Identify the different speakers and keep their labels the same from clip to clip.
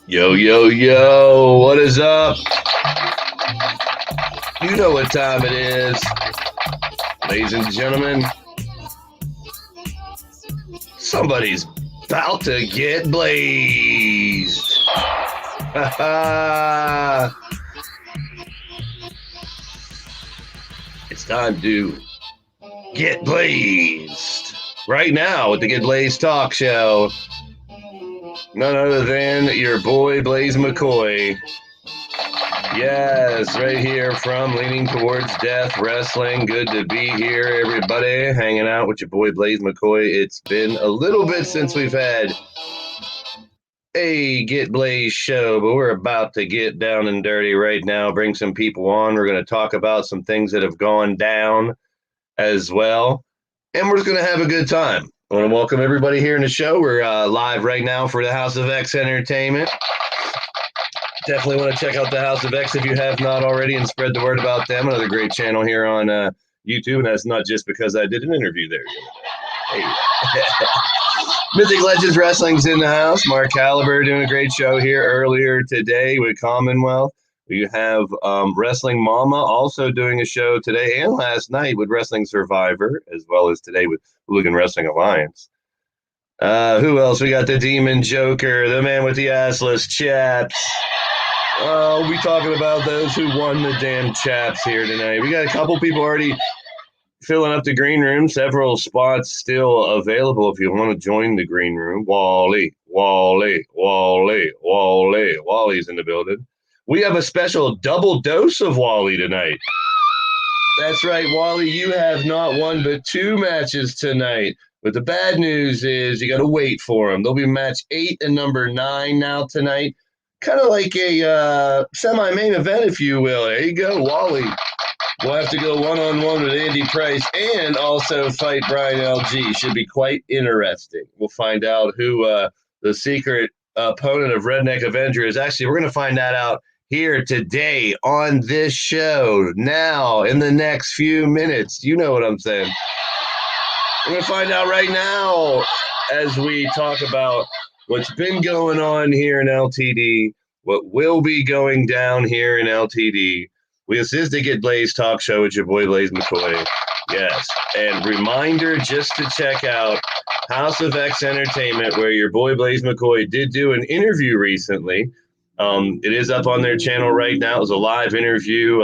Speaker 1: Yo, yo, yo, what is up? You know what time it is, ladies and gentlemen. Somebody's about to get blazed. It's time to get blazed right now with the Get Blazed Talk Show. None other than your boy Blaise McCoy. Yes, right here from Leaning Towards Death Wrestling. Good to be here, everybody. Hanging out with your boy Blaise McCoy. It's been a little bit since we've had a Get Blazed show, but we're about to get down and dirty right now. Bring some people on. We're going to talk about some things that have gone down as well. And we're just going to have a good time. I want to welcome everybody here in the show. We're live right now for the House of X Entertainment. Definitely want to check out the House of X if you have not already and spread the word about them. Another great channel here on YouTube, and that's not just because I did an interview there. Hey. Mythic Legends Wrestling's in the house. Mark Caliber doing a great show here earlier today with Commonwealth. We have Wrestling Mama also doing a show today and last night with Wrestling Survivor, as well as today with Hooligan Wrestling Alliance. Who else? We got the Demon Joker, the man with the assless chaps. We'll be talking about those who won the damn chaps here tonight. We got a couple people already filling up the green room. Several spots still available if you want to join the green room. Wally's in the building. We have a special double dose of Wally tonight. That's right, Wally, you have not one but two matches tonight. But the bad news is you got to wait for them. They'll be match 8 and number 9 now tonight. Kind of like a semi-main event, if you will. There you go, Wally. We'll have to go one-on-one with Andy Price and also fight Brian LG. Should be quite interesting. We'll find out who the secret opponent of Redneck Avenger is. Actually, we're going to find that out here today on this show now in the next few minutes. You know what I'm saying. We're going to find out right now as we talk about what's been going on here in LTD, what will be going down here in LTD. This is the Get Blaised talk show with your boy Blaise McCoy. Yes. And reminder just to check out House of X Entertainment, where your boy Blaise McCoy did do an interview recently. It is up on their channel right now. It was a live interview.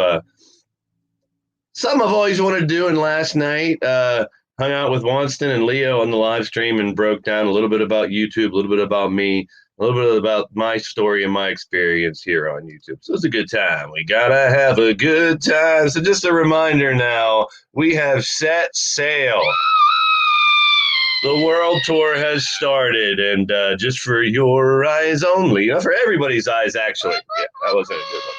Speaker 1: Something I've always wanted to do, and last night hung out with Wanston and Leo on the live stream and broke down a little bit about YouTube, a little bit about me, a little bit about my story and my experience here on YouTube. So it's a good time. We gotta have a good time. So just a reminder now, we have set sail. The world tour has started, and just for your eyes only, for everybody's eyes, actually. Yeah, that wasn't a good one.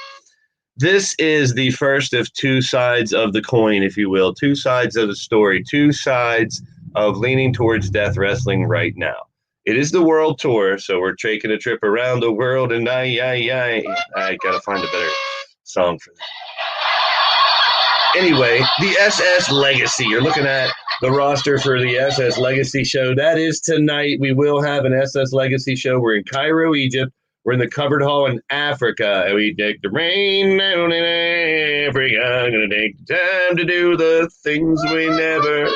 Speaker 1: This is the first of two sides of the coin, if you will, two sides of the story, two sides of leaning towards death wrestling right now. It is the world tour, so we're taking a trip around the world, and I gotta find a better song for that. Anyway, the SS Legacy. You're looking at the roster for the SS Legacy show. That is tonight. We will have an SS Legacy show. We're in Cairo, Egypt. We're in the covered hall in Africa, and we take the rain down in Africa. Gonna take the time to do the things we never.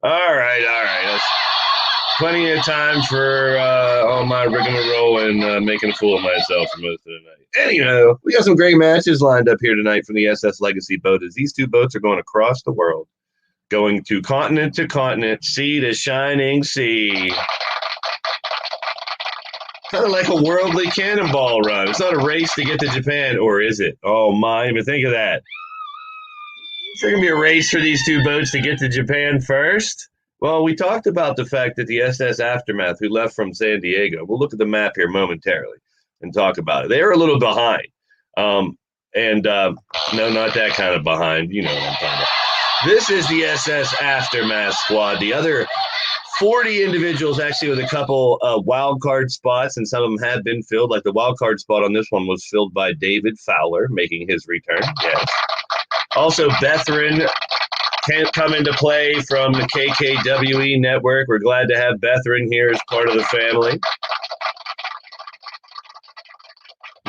Speaker 1: All right. That's plenty of time for all my rigmarole and making a fool of myself for most of the night. Anyhow, we got some great matches lined up here tonight from the SS Legacy boat, as these two boats are going across the world, going to continent, sea to shining sea. Kind of like a worldly cannonball run. It's not a race to get to Japan, or is it? Oh my, even think of that. Is there going to be a race for these two boats to get to Japan first? Well, we talked about the fact that the SS Aftermath, who left from San Diego, we'll look at the map here momentarily and talk about it. They are a little behind. No, not that kind of behind. You know what I'm talking about. This is the SS Aftermath squad. The other 40 individuals actually with a couple wild card spots, and some of them have been filled. Like the wild card spot on this one was filled by David Fowler, making his return. Yes. Also, Bethrin can't come into play from the KKWE network. We're glad to have Bethrin here as part of the family.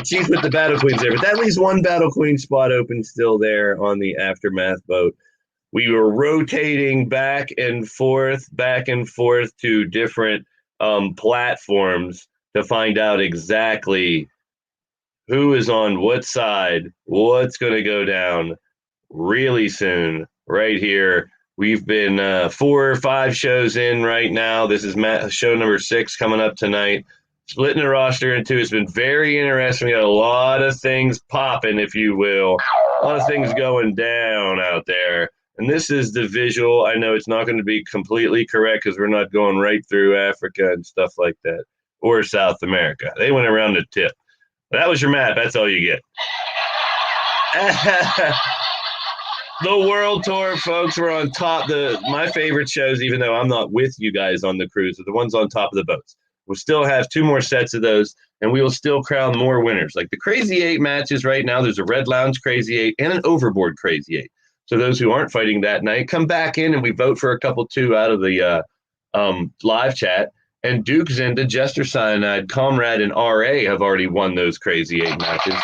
Speaker 1: She's with the Battle Queens there, but that leaves one Battle Queen spot open still there on the Aftermath boat. We were rotating back and forth to different platforms to find out exactly who is on what side, what's going to go down really soon. Right here, we've been 4 or 5 shows in right now. This is show number 6 coming up tonight. Splitting the roster in two. It's been very interesting. We got a lot of things popping, if you will. A lot of things going down out there. And this is the visual. I know it's not going to be completely correct because we're not going right through Africa and stuff like that, or South America. They went around the tip. That was your map. That's all you get. The world tour, folks, we're on top. My favorite shows, even though I'm not with you guys on the cruise, are the ones on top of the boats. We'll still have 2 more sets of those, and we will still crown more winners. Like the Crazy 8 matches right now, there's a Red Lounge Crazy 8 and an Overboard Crazy 8. So those who aren't fighting that night, come back in and we vote for a couple 2 out of the live chat. And Duke Zinda, Jester Cyanide, Comrade, and RA have already won those Crazy 8 matches.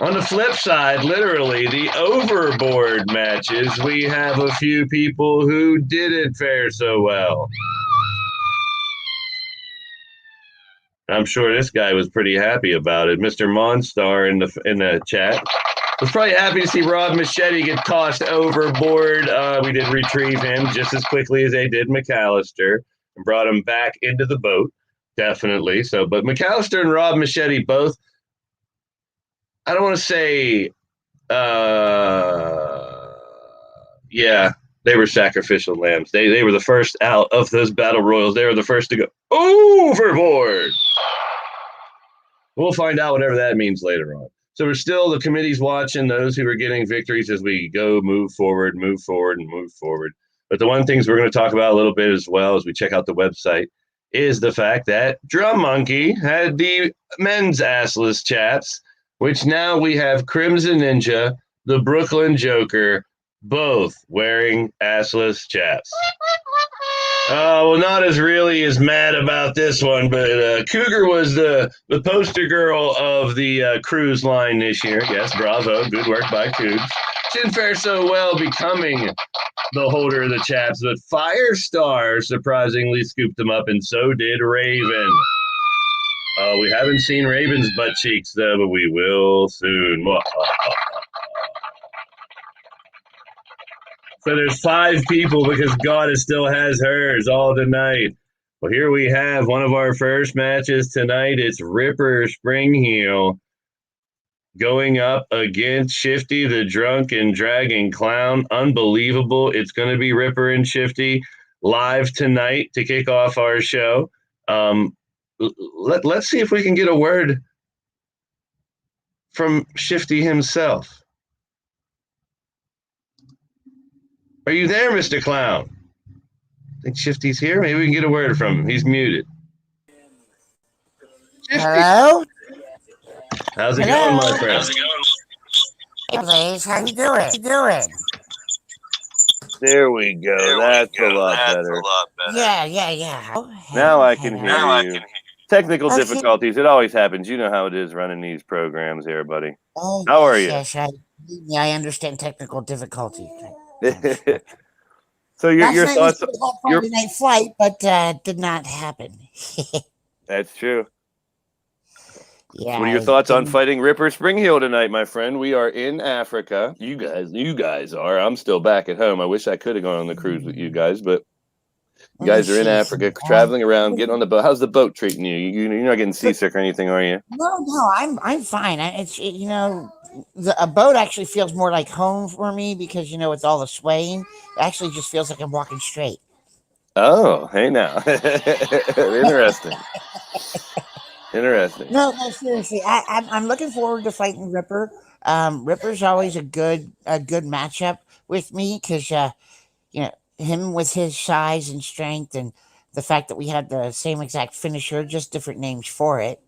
Speaker 1: On the flip side, literally, the Overboard matches, we have a few people who didn't fare so well. I'm sure this guy was pretty happy about it. Mr. Monstar in the chat was probably happy to see Rob Machete get tossed overboard. We did retrieve him just as quickly as they did McAllister and brought him back into the boat. Definitely. So, but McAllister and Rob Machete both, I don't want to say, yeah, they were sacrificial lambs. They were the first out of those battle royals. They were the first to go overboard. We'll find out whatever that means later on. So we're still, the committee's watching those who are getting victories as we move forward, and move forward. But the one things we're going to talk about a little bit as well as we check out the website is the fact that Drum Monkey had the men's assless chaps, which now we have Crimson Ninja, the Brooklyn Joker, both wearing assless chaps. Well, not as really as mad about this one, but Cougar was the poster girl of the cruise line this year. Yes, bravo. Good work by Cougs. She didn't fare so well becoming the holder of the chaps, but Firestar surprisingly scooped them up, and so did Raven. We haven't seen Raven's butt cheeks, though, but we will soon. So there's 5 people because Goddess still has hers all tonight. Well, here we have one of our first matches tonight. It's Ripper Springheel going up against Shifty, the Drunken Dragon Clown. Unbelievable. It's going to be Ripper and Shifty live tonight to kick off our show. Let's see if we can get a word from Shifty himself. Are you there, Mr. Clown? I think Shifty's here. Maybe we can get a word from him. He's muted.
Speaker 2: Shifty. Hello?
Speaker 1: How's it going, my friend? How's it going?
Speaker 2: Hey, Blaise, how you doing?
Speaker 3: There we go. That's a lot better.
Speaker 2: Yeah.
Speaker 3: Now I can hear you. Technical difficulties. It always happens. You know how it is running these programs here, buddy.
Speaker 2: Oh,
Speaker 3: how are you?
Speaker 2: Yes, I understand technical difficulty.
Speaker 3: So your thoughts?
Speaker 2: Friday night flight, but did not happen.
Speaker 3: That's true.
Speaker 2: Yeah.
Speaker 3: What are your thoughts on fighting Ripper Springheel tonight, my friend? We are in Africa. You guys are. I'm still back at home. I wish I could have gone on the cruise with you guys, but you guys are in Africa, traveling around, getting on the boat. How's the boat treating you? You're not getting seasick or anything, are you?
Speaker 2: No, I'm fine. A boat actually feels more like home for me because with all the swaying, it actually just feels like I'm walking straight.
Speaker 3: Oh, hey now, interesting. Interesting.
Speaker 2: No, seriously, I'm looking forward to fighting Ripper. Ripper's always a good matchup with me because him with his size and strength and the fact that we had the same exact finisher, just different names for it.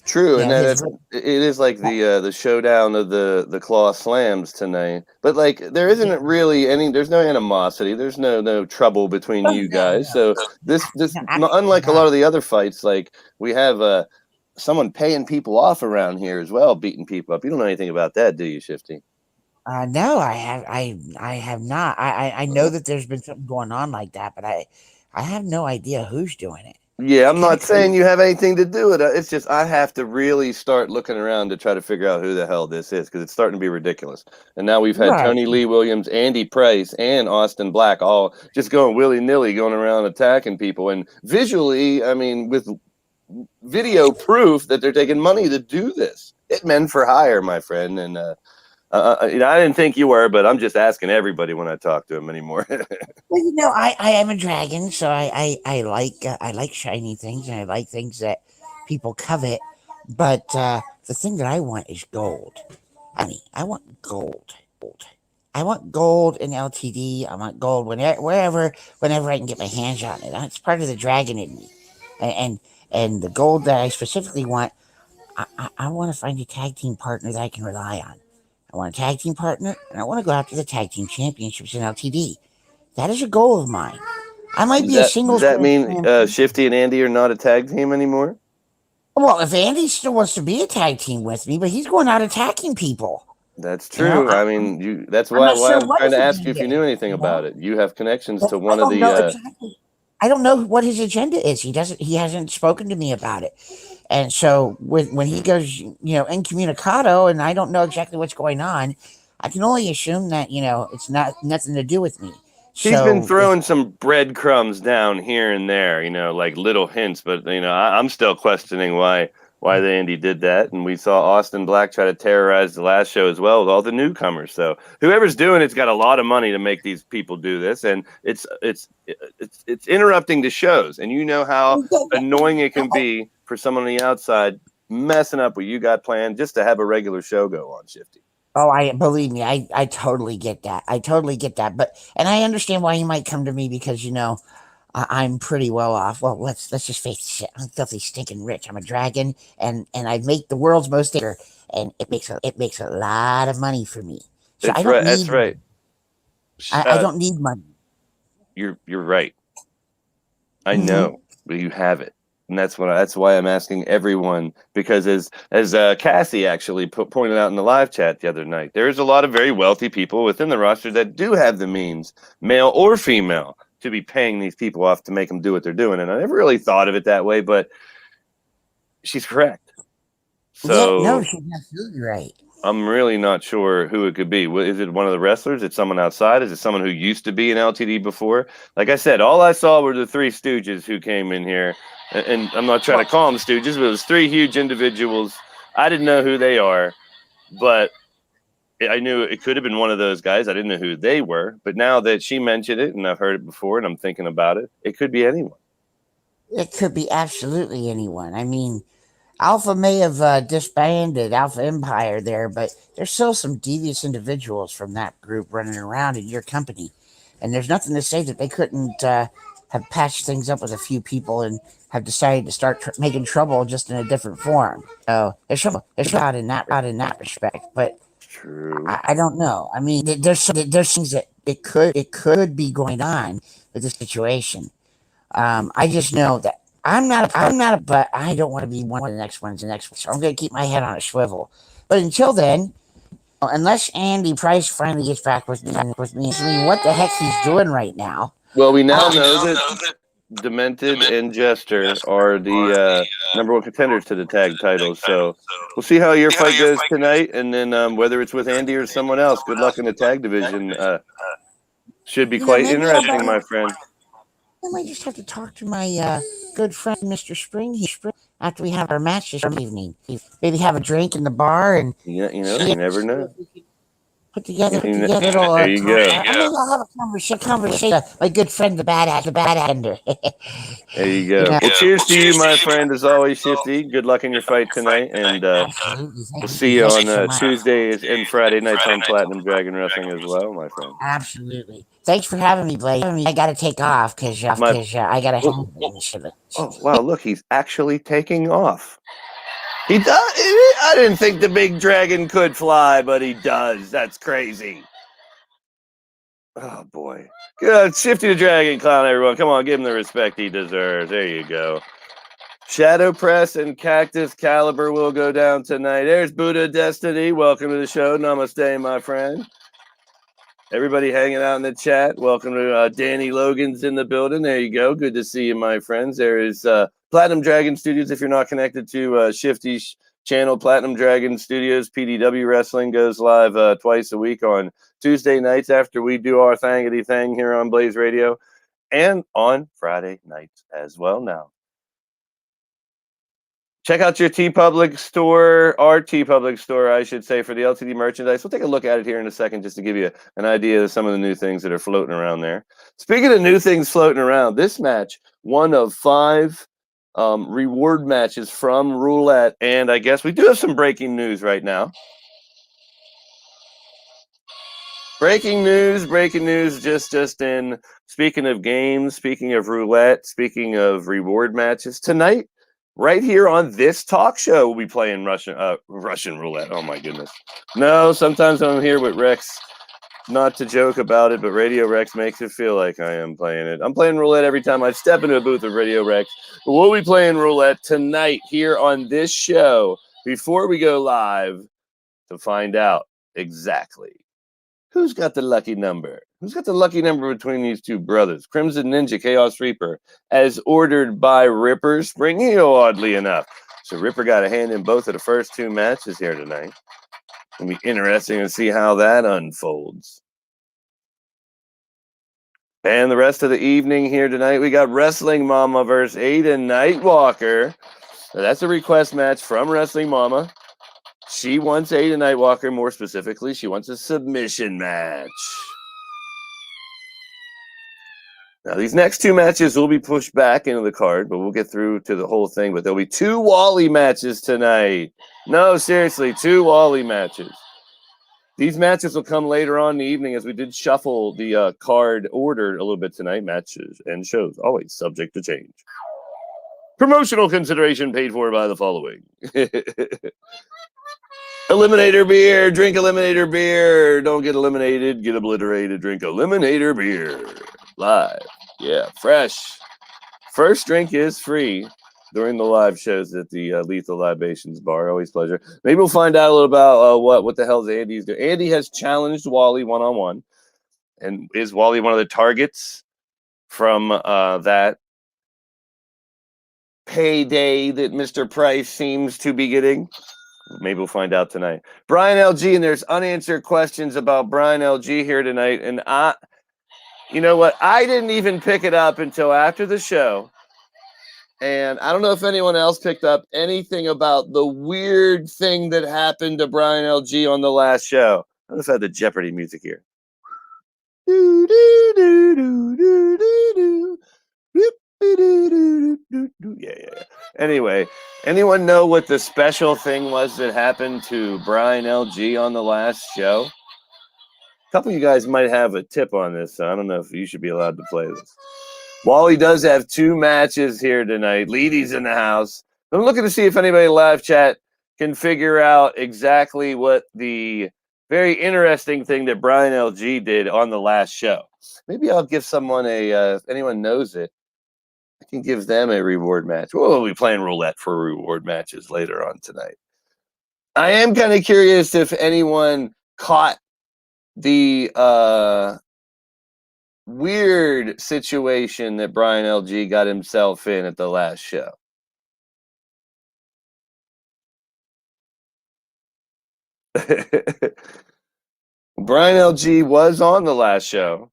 Speaker 3: True, and it is like the showdown of the claw slams tonight. But like there isn't really there's no animosity, there's no trouble between you guys. So this unlike a lot of the other fights, like we have someone paying people off around here as well, beating people up. You don't know anything about that, do you, Shifty?
Speaker 2: No, I have not. I know that there's been something going on like that, but I have no idea who's doing it.
Speaker 3: Yeah, I'm not saying you have anything to do with it. It's just I have to really start looking around to try to figure out who the hell this is because it's starting to be ridiculous. And now we've had Tony Lee Williams, Andy Price, and Austin Black all just going willy-nilly, going around attacking people. And visually, I mean, with video proof that they're taking money to do this. Hitmen for hire, my friend. And I didn't think you were, but I'm just asking everybody when I talk to them anymore.
Speaker 2: Well, I am a dragon, so I like shiny things and I like things that people covet. But the thing that I want is gold. I want gold. I want gold in LTD. I want gold whenever I can get my hands on it. It's part of the dragon in me, and the gold that I specifically want. I want to find a tag team partner that I can rely on. I want a tag team partner, and I want to go after the tag team championships in LTD. That is a goal of mine. I might be a singles.
Speaker 3: Does that mean Shifty and Andy are not a tag team anymore?
Speaker 2: Well, if Andy still wants to be a tag team with me, but he's going out attacking people.
Speaker 3: That's true. That's why I'm trying to ask you if you knew anything about it. You have connections to one of the.
Speaker 2: Exactly. I don't know what his agenda is. He hasn't spoken to me about it. And so when he goes, incommunicado, and I don't know exactly what's going on, I can only assume that, it's nothing to do with me.
Speaker 3: He's been throwing some breadcrumbs down here and there, like little hints, but I'm still questioning why the Andy did that. And we saw Austin Black try to terrorize the last show as well with all the newcomers. So whoever's doing it's got a lot of money to make these people do this, and it's interrupting the shows. And you know how annoying it can be for someone on the outside messing up what you got planned just to have a regular show go on, Shifty.
Speaker 2: Oh, believe me, I totally get that. I totally get that. And I understand why you might come to me because I'm pretty well off. Well, let's just face it. I'm filthy stinking rich. I'm a dragon, and I make the world's most acre, and it makes a lot of money for me. So
Speaker 3: That's
Speaker 2: I don't
Speaker 3: right.
Speaker 2: need.
Speaker 3: That's right.
Speaker 2: I don't need money.
Speaker 3: You're right. I
Speaker 2: Mm-hmm.
Speaker 3: know, but you have it. And that's why I'm asking everyone, because as Cassie actually pointed out in the live chat the other night, there's a lot of very wealthy people within the roster that do have the means, male or female, to be paying these people off to make them do what they're doing. And I never really thought of it that way, but she's correct. So
Speaker 2: yeah, no, she's absolutely right.
Speaker 3: I'm really not sure who it could be. Is it one of the wrestlers? Is it someone outside? Is it someone who used to be in LTD before? Like I said, all I saw were the three stooges who came in here. And I'm not trying to call them stooges, but it was three huge individuals. I didn't know who they are, but I knew it could have been one of those guys. I didn't know who they were. But now that she mentioned it, and I've heard it before, and I'm thinking about it, it could be anyone.
Speaker 2: It could be absolutely anyone. I mean, Alpha may have disbanded Alpha Empire there, but there's still some devious individuals from that group running around in your company. And there's nothing to say that they couldn't have patched things up with a few people and have decided to start making trouble just in a different form. So there's not in that respect. But
Speaker 3: True.
Speaker 2: I don't know. I mean, there's things that it could be going on with the situation. I just know that but I don't want to be one of the next ones. So I'm going to keep my head on a swivel. But until then, unless Andy Price finally gets back with me, I mean, what the heck he's doing right now?
Speaker 3: Well, we now know that Demented and Jester are the number one contenders to the tag titles. So we'll see how your fight goes tonight, and then whether it's with Andy or someone else. Good luck in the tag division. Should be quite interesting, my friend.
Speaker 2: I might just have to talk to my good friend Mr. Spring here after we have our match this evening. Maybe have a drink in the bar and
Speaker 3: you never know.
Speaker 2: Put together a little.
Speaker 3: There you go.
Speaker 2: I'll have a conversation. My good friend, the bad ender.
Speaker 3: There you go. Well, cheers to you, my friend. As always, Shifty. Good luck in your fight tonight, and we'll see you on Tuesdays and Friday nights on Platinum Dragon Wrestling as well, my friend.
Speaker 2: Absolutely. Thanks for having me, Blaise. I got to take off because I got to.
Speaker 3: Oh wow! Look, he's actually taking off. He does. I didn't think the big dragon could fly, but he does. That's crazy. Oh boy. Good. Shifty the Dragon Clown, everyone. Come on, give him the respect he deserves. There you go. Shadow Press and Cactus Caliber will go down tonight. There's Buddha Destiny. Welcome to the show. Namaste, my friend. Everybody hanging out in the chat. Welcome to Danny Logan's in the building. There you go. Good to see you, my friends. There is Platinum Dragon Studios. If you're not connected to Shifty's channel, Platinum Dragon Studios, PDW Wrestling goes live twice a week on Tuesday nights after we do our thangity thing here on Blaze Radio, and on Friday nights as well now. Check out your TeePublic store, our TeePublic store, I should say, for the LTD merchandise. We'll take a look at it here in a second just to give you an idea of some of the new things that are floating around there. Speaking of new things floating around, this match, one of 5 reward matches from Roulette. And I guess we do have some breaking news right now. Breaking news, just in, speaking of games, speaking of Roulette, speaking of reward matches, tonight, right here on this talk show, we'll be playing Russian roulette. Oh my goodness. No, sometimes I'm here with Rex, not to joke about it, but Radio Rex makes it feel like I am playing it. I'm playing roulette every time I step into a booth of Radio Rex. But we'll be playing roulette tonight here on this show before we go live to find out exactly who's got the lucky number. Who's got the lucky number between these two brothers? Crimson Ninja, Chaos Reaper, as ordered by Ripper Spring Heel, oddly enough. So Ripper got a hand in both of the first 2 matches here tonight. It'll be interesting to see how that unfolds. And the rest of the evening here tonight, we got Wrestling Mama versus Aiden Nightwalker. Now, that's a request match from Wrestling Mama. She wants Aiden Nightwalker, more specifically, she wants a submission match. Now, these next two matches will be pushed back into the card, but we'll get through to the whole thing. But there'll be 2 Wally matches tonight. No, seriously, 2 Wally matches. These matches will come later on in the evening as we did shuffle the card order a little bit tonight. Matches and shows always subject to change. Promotional consideration paid for by the following. Eliminator beer. Drink Eliminator beer. Don't get eliminated. Get obliterated. Drink Eliminator beer. Live. Yeah, fresh. First drink is free during the live shows at the Lethal Libations Bar. Always pleasure. Maybe we'll find out a little about what the hell's Andy's doing. Andy has challenged Wally one-on-one. And is Wally one of the targets from that payday that Mr. Price seems to be getting? Maybe we'll find out tonight. Brian LG, and there's unanswered questions about Brian LG here tonight. And you know what? I didn't even pick it up until after the show. And I don't know if anyone else picked up anything about the weird thing that happened to Brian LG on the last show. I just had the Jeopardy music here. Yeah. Anyway, anyone know what the special thing was that happened to Brian LG on the last show? A couple of you guys might have a tip on this, so I don't know if you should be allowed to play this. Wally does have 2 matches here tonight. Leedy's in the house. I'm looking to see if anybody in live chat can figure out exactly what the very interesting thing that Brian LG did on the last show. Maybe I'll give someone if anyone knows it, I can give them a reward match. We'll be playing roulette for reward matches later on tonight. I am kind of curious if anyone caught the weird situation that Brian LG got himself in at the last show. Brian LG was on the last show.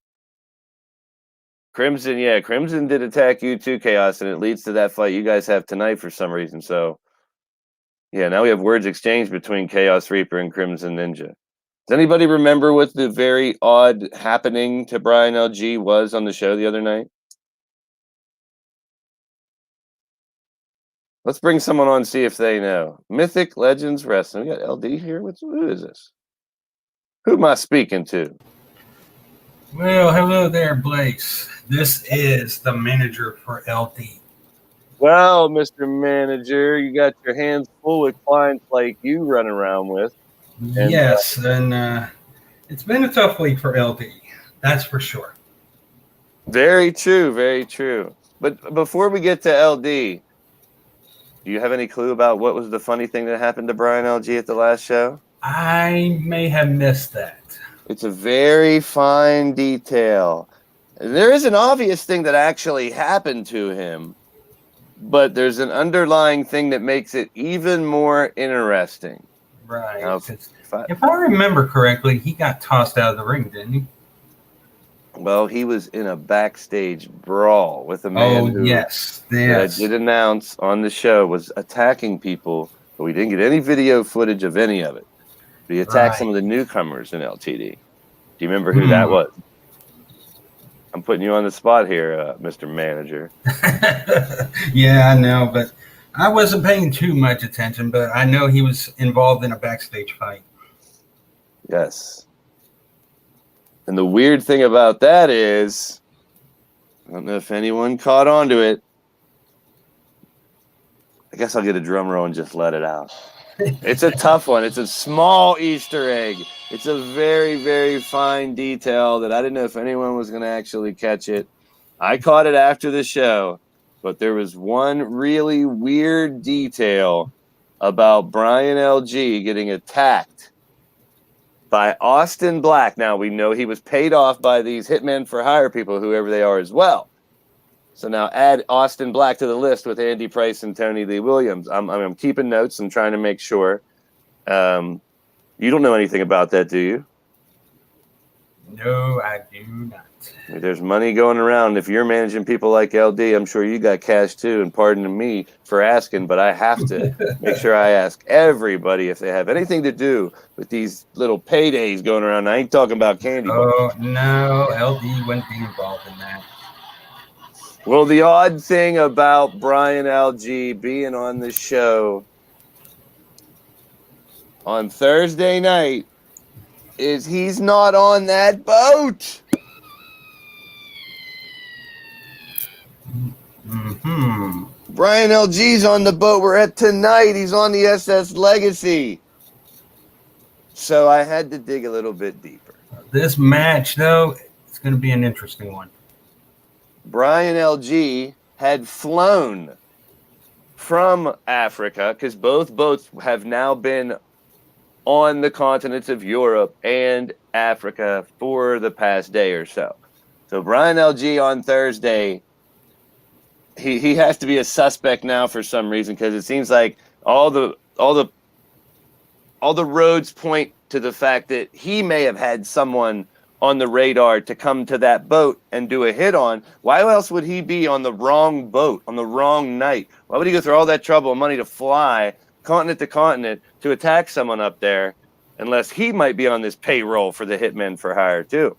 Speaker 3: Crimson did attack you too, Chaos, and it leads to that fight you guys have tonight for some reason. So, yeah, now we have words exchanged between Chaos Reaper and Crimson Ninja. Does anybody remember what the very odd happening to Brian LG was on the show the other night? Let's bring someone on and see if they know. Mythic Legends Wrestling. We got LD here. Who is this? Who am I speaking to?
Speaker 4: Well, hello there, Blaise. This is the manager for LD.
Speaker 3: Well, Mr. Manager, you got your hands full with clients like you run around with.
Speaker 4: And, yes, and it's been a tough week for LD. That's for sure.
Speaker 3: Very true, very true. But before we get to LD, do you have any clue about what was the funny thing that happened to Brian LG at the last show?
Speaker 4: I may have missed that.
Speaker 3: It's a very fine detail. There is an obvious thing that actually happened to him, but there's an underlying thing that makes it even more interesting.
Speaker 4: Right. Now, if I remember correctly, he got tossed out of the ring, didn't he?
Speaker 3: Well, he was in a backstage brawl with a man who
Speaker 4: yes.
Speaker 3: I did announce on the show was attacking people, but we didn't get any video footage of any of it. But he attacked some of the newcomers in LTD. Do you remember who that was? I'm putting you on the spot here, Mr. Manager.
Speaker 4: Yeah, I know, but I wasn't paying too much attention, but I know he was involved in a backstage fight.
Speaker 3: Yes. And the weird thing about that is, I don't know if anyone caught on to it. I guess I'll get a drum roll and just let it out. It's a tough one. It's a small Easter egg. It's a very, very fine detail that I didn't know if anyone was going to actually catch it. I caught it after the show, but there was one really weird detail about Brian LG getting attacked by Austin Black. Now, we know he was paid off by these hitmen for hire people, whoever they are as well. So now add Austin Black to the list with Andy Price and Tony Lee Williams. I'm keeping notes. I'm trying to make sure. You don't know anything about that, do you?
Speaker 4: No, I do not.
Speaker 3: There's money going around. If you're managing people like LD, I'm sure you got cash too. And pardon me for asking, but I have to make sure I ask everybody if they have anything to do with these little paydays going around. I ain't talking about candy bars.
Speaker 4: Oh, no, LD wouldn't be involved in that.
Speaker 3: Well, the odd thing about Brian LG being on the show on Thursday night is he's not on that boat.
Speaker 4: Mm-hmm.
Speaker 3: Brian LG's on the boat we're at tonight. He's on the SS Legacy. So I had to dig a little bit deeper.
Speaker 4: This match, though, it's going to be an interesting one.
Speaker 3: Brian LG had flown from Africa because both boats have now been on the continents of Europe and Africa for the past day or so. So Brian LG on Thursday, he has to be a suspect now for some reason because it seems like all the roads point to the fact that he may have had someone on the radar to come to that boat and do a hit on. Why else would he be on the wrong boat on the wrong night? Why would he go through all that trouble and money to fly continent to continent to attack someone up there unless he might be on this payroll for the hitmen for hire too?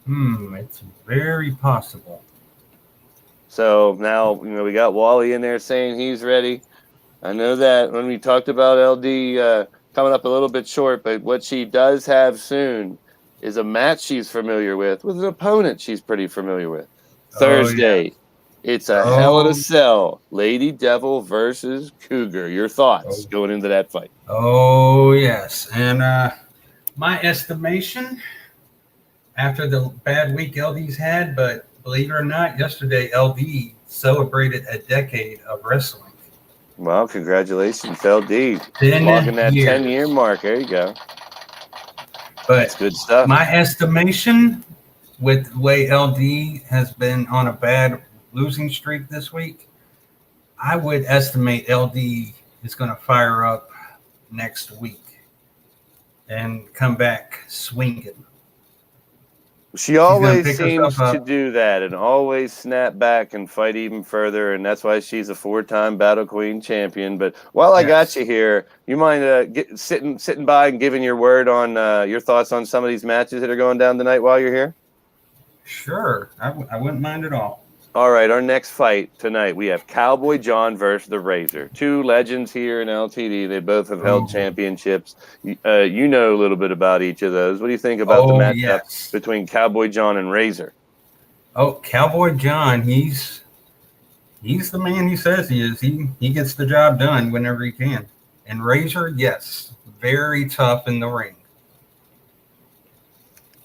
Speaker 4: It's very possible.
Speaker 3: So now, we got Wally in there saying he's ready. I know that when we talked about LD coming up a little bit short, but what she does have soon is a match she's familiar with an opponent she's pretty familiar with. Thursday, it's a Hell in a Cell, Lady Devil versus Cougar. Your thoughts going into that fight?
Speaker 4: Oh, yes. And my estimation, after the bad week LD's had, but believe it or not, yesterday LD celebrated a decade of wrestling.
Speaker 3: Well, congratulations, LD. Locking that 10-year mark. There you go.
Speaker 4: But
Speaker 3: that's good stuff.
Speaker 4: My estimation, with the way LD has been on a bad losing streak this week, I would estimate LD is going to fire up next week and come back swinging.
Speaker 3: She always seems to do that and always snap back and fight even further, and that's why she's a 4-time Battle Queen champion. But while I got you here, you mind sitting by and giving your word on your thoughts on some of these matches that are going down tonight while you're here?
Speaker 4: Sure. I wouldn't mind at all.
Speaker 3: All right, our next fight tonight, we have Cowboy John versus the Razor. Two legends here in LTD. They both have held championships. You know a little bit about each of those. What do you think about the matchup between Cowboy John and Razor?
Speaker 4: Oh, Cowboy John, he's the man he says he is. He gets the job done whenever he can. And Razor, yes, very tough in the ring.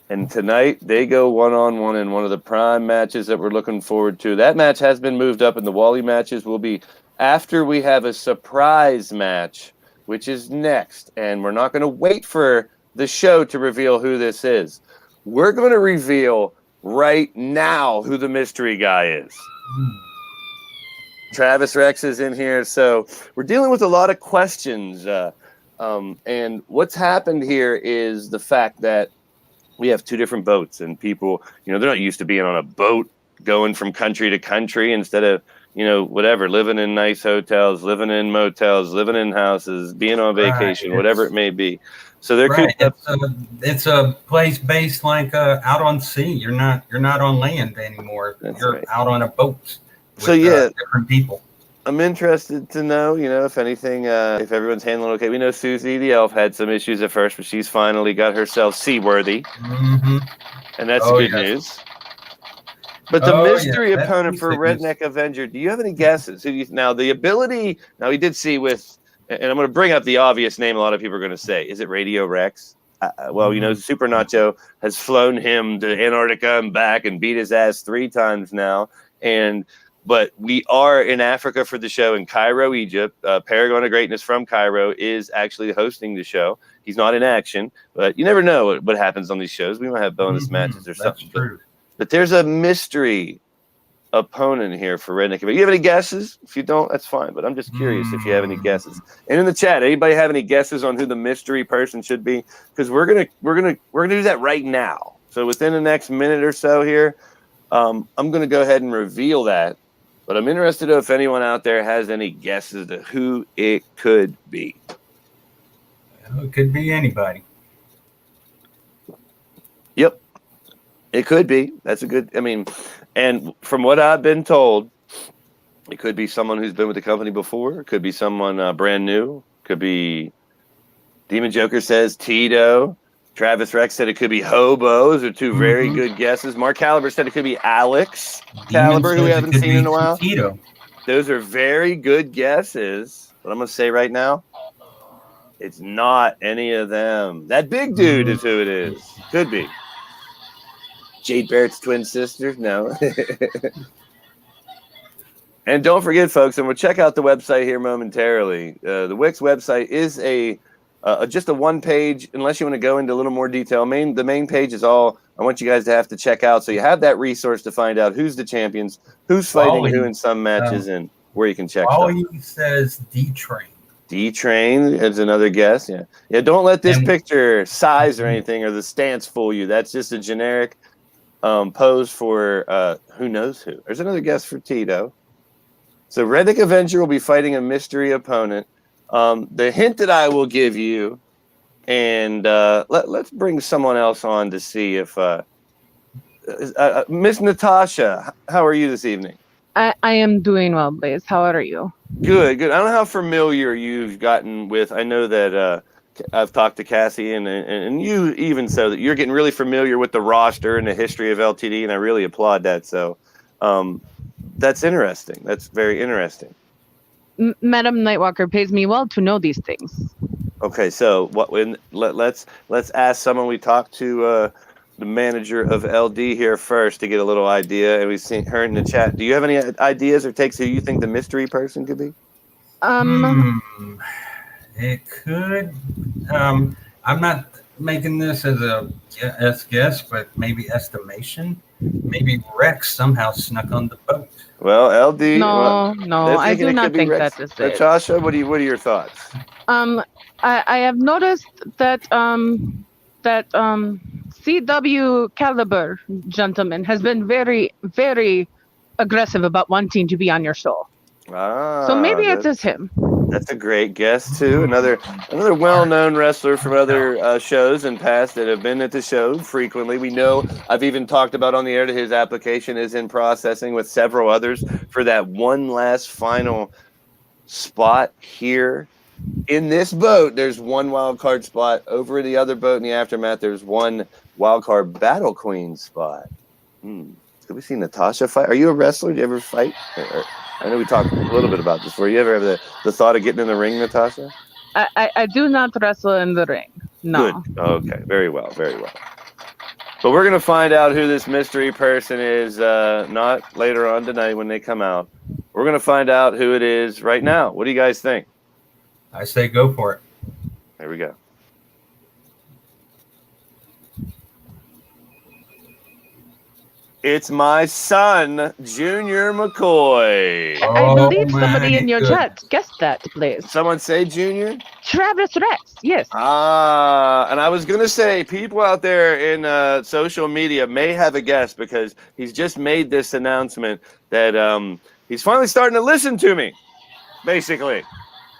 Speaker 3: And tonight, they go one-on-one in one of the prime matches that we're looking forward to. That match has been moved up, and the Wally matches will be after we have a surprise match, which is next. And we're not going to wait for the show to reveal who this is. We're going to reveal right now who the mystery guy is. Travis Rex is in here, so we're dealing with a lot of questions. And what's happened here is the fact that we have two different boats, and people, they're not used to being on a boat going from country to country instead of, whatever, living in nice hotels, living in motels, living in houses, being on vacation, whatever it may be. So there could
Speaker 4: it's a place based like out on sea. You're not on land anymore. You're out on a boat with different people.
Speaker 3: I'm interested to know, if anything, if everyone's handling okay. We know Susie the elf had some issues at first, but she's finally got herself seaworthy.
Speaker 4: Mm-hmm.
Speaker 3: And that's good news. But the mystery opponent for Redneck Avenger, do you have any guesses? Now, the ability, we did see with, and I'm going to bring up the obvious name a lot of people are going to say, is it Radio Rex? Super Nacho has flown him to Antarctica and back and beat his ass 3 times now. But we are in Africa for the show in Cairo, Egypt. Paragon of Greatness from Cairo is actually hosting the show. He's not in action, but you never know what happens on these shows. We might have bonus matches or something. But there's a mystery opponent here for Redneck. You have any guesses? If you don't, that's fine. But I'm just curious if you have any guesses. And in the chat, anybody have any guesses on who the mystery person should be? Because we're gonna do that right now. So within the next minute or so here, I'm gonna go ahead and reveal that. But I'm interested if anyone out there has any guesses to who it could be.
Speaker 4: It could be anybody.
Speaker 3: Yep. It could be. That's a good, And from what I've been told, it could be someone who's been with the company before. It could be someone brand new. Could be Demon Joker says Tito. Travis Rex said it could be Hobo. Those are two very good guesses. Mark Caliber said it could be Alex Caliber, who we haven't seen in a while.
Speaker 4: Tito.
Speaker 3: Those are very good guesses. But I'm going to say right now, it's not any of them. That big dude is who it is. Could be. Jade Barrett's twin sister? No. And don't forget, folks, and we'll check out the website here momentarily. The Wix website is just a one-page, unless you want to go into a little more detail. The main page is all I want you guys to have to check out. So you have that resource to find out who's the champions, who's fighting who in some matches, and where you can check stuff.
Speaker 4: He says D-Train.
Speaker 3: D-Train is another guess. Yeah. Don't let this picture size or anything or the stance fool you. That's just a generic pose for who knows who. There's another guess for Tito. So Reddick Avenger will be fighting a mystery opponent. The hint that I will give you, and let's bring someone else on to see if Miss Natasha, how are you this evening?
Speaker 5: I am doing well, Blaise. How are you?
Speaker 3: Good. I don't know how familiar you've gotten with. I know that I've talked to Cassie and you even so that you're getting really familiar with the roster and the history of LTD, and I really applaud that. So that's interesting. That's very interesting.
Speaker 5: Madam Nightwalker pays me well to know these things.
Speaker 3: Okay, so let's ask someone we talked to the manager of LD here first to get a little idea, and we've seen her in the chat. Do you have any ideas or takes who you think the mystery person could be?
Speaker 4: It could. I'm not making this as a guess, but maybe estimation. Maybe Rex somehow snuck on the boat.
Speaker 3: Well, LD.
Speaker 5: No, I do not think that is it.
Speaker 3: Natasha, what are your thoughts?
Speaker 5: I have noticed that CW Caliber gentleman has been very, very aggressive about wanting to be on your show. So maybe it is him.
Speaker 3: That's a great guess too. Another well-known wrestler from other shows and past that have been at the show frequently. We know I've even talked about on the air that his application is in processing with several others for that one last final spot here in this boat. There's one wild card spot over in the other boat in the aftermath. There's one wild card battle queen spot. Could we see Natasha fight? Are you a wrestler? Do you ever fight? I know we talked a little bit about this before. You ever have the thought of getting in the ring, Natasha?
Speaker 5: I do not wrestle in the ring. No.
Speaker 3: Good. Okay. Very well. Very well. But we're going to find out who this mystery person is not later on tonight when they come out. We're going to find out who it is right now. What do you guys think?
Speaker 4: I say go for it.
Speaker 3: There we go. It's my son, Junior McCoy.
Speaker 5: I believe somebody in your chat guessed that, please.
Speaker 3: Someone say Junior?
Speaker 5: Travis Rex, yes.
Speaker 3: And I was going to say, people out there in social media may have a guess because he's just made this announcement that he's finally starting to listen to me, basically.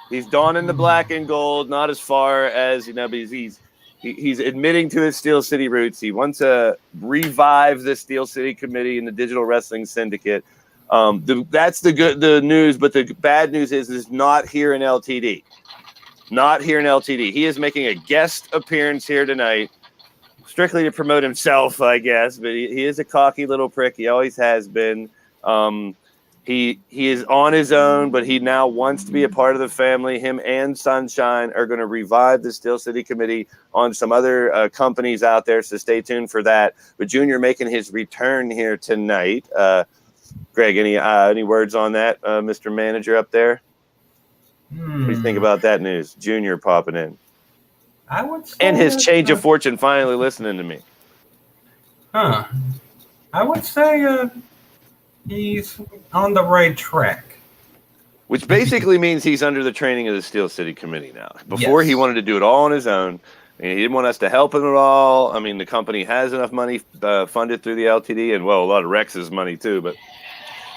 Speaker 3: He's donning the black and gold, not as far as, but he's admitting to his Steel City roots. He wants to revive the Steel City Committee and the Digital Wrestling Syndicate. That's the news, but the bad news is not here in LTD. Not here in LTD. He is making a guest appearance here tonight, strictly to promote himself, I guess. But he is a cocky little prick. He always has been. He is on his own, but he now wants to be a part of the family. Him and Sunshine are going to revive the Steel City Committee on some other companies out there, so stay tuned for that. But Junior making his return here tonight. Greg, any words on that, Mr. Manager up there? What do you think about that news? Junior popping in.
Speaker 4: I would say
Speaker 3: and his change of fortune finally listening to me.
Speaker 4: I would say he's on the right track.
Speaker 3: Which basically means he's under the training of the Steel City Committee now. Before he wanted to do it all on his own. And he didn't want us to help him at all. I mean, the company has enough money funded through the LTD and, well, a lot of Rex's money too. But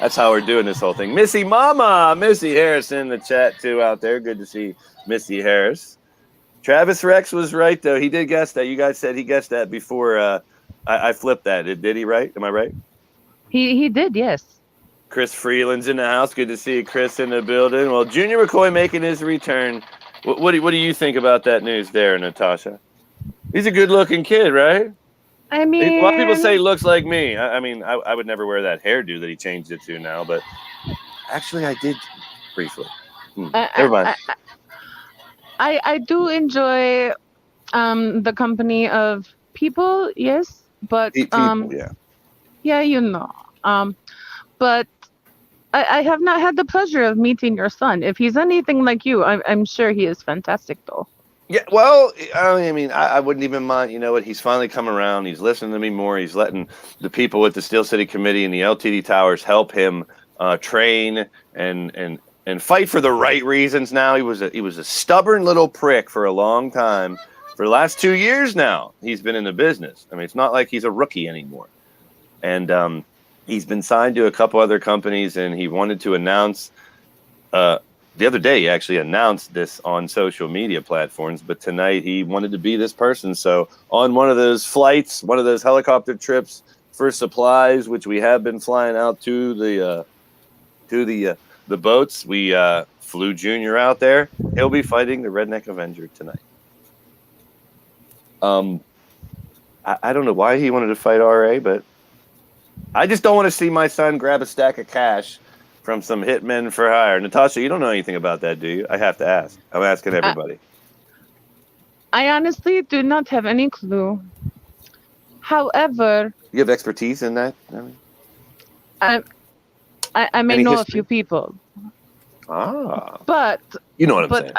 Speaker 3: that's how we're doing this whole thing. Missy Harris in the chat too out there. Good to see Missy Harris. Travis Rex was right, though. He did guess that. You guys said he guessed that before I flipped that. Did he right? Am I right?
Speaker 5: He did, yes.
Speaker 3: Chris Freeland's in the house. Good to see Chris in the building. Well, Junior McCoy making his return. What do you think about that news there, Natasha? He's a good-looking kid, right?
Speaker 5: I mean,
Speaker 3: a lot of people say he looks like me. I mean, I would never wear that hairdo that he changed it to now, but actually, I did briefly. Never mind.
Speaker 5: I do enjoy the company of people, yes, but
Speaker 3: people,
Speaker 5: yeah, you know, but I have not had the pleasure of meeting your son. If he's anything like you, I'm sure he is fantastic, though.
Speaker 3: Yeah, well, I mean, I wouldn't even mind. You know what? He's finally come around. He's listening to me more. He's letting the people with the Steel City Committee and the LTD Towers help him train and fight for the right reasons. Now he was a stubborn little prick for a long time. For the last 2 years now, he's been in the business. I mean, it's not like he's a rookie anymore. And he's been signed to a couple other companies, and he wanted to announce. The other day, he actually announced this on social media platforms, but tonight he wanted to be this person. So on one of those flights, one of those helicopter trips for supplies, which we have been flying out to the boats, we flew Junior out there. He'll be fighting the Redneck Avenger tonight. I don't know why he wanted to fight RA, but I just don't want to see my son grab a stack of cash from some hitmen for hire. Natasha, you don't know anything about that, do you? I have to ask. I'm asking everybody.
Speaker 5: I honestly do not have any clue. However,
Speaker 3: you have expertise in that?
Speaker 5: I may know history? A few people. But
Speaker 3: you know what I'm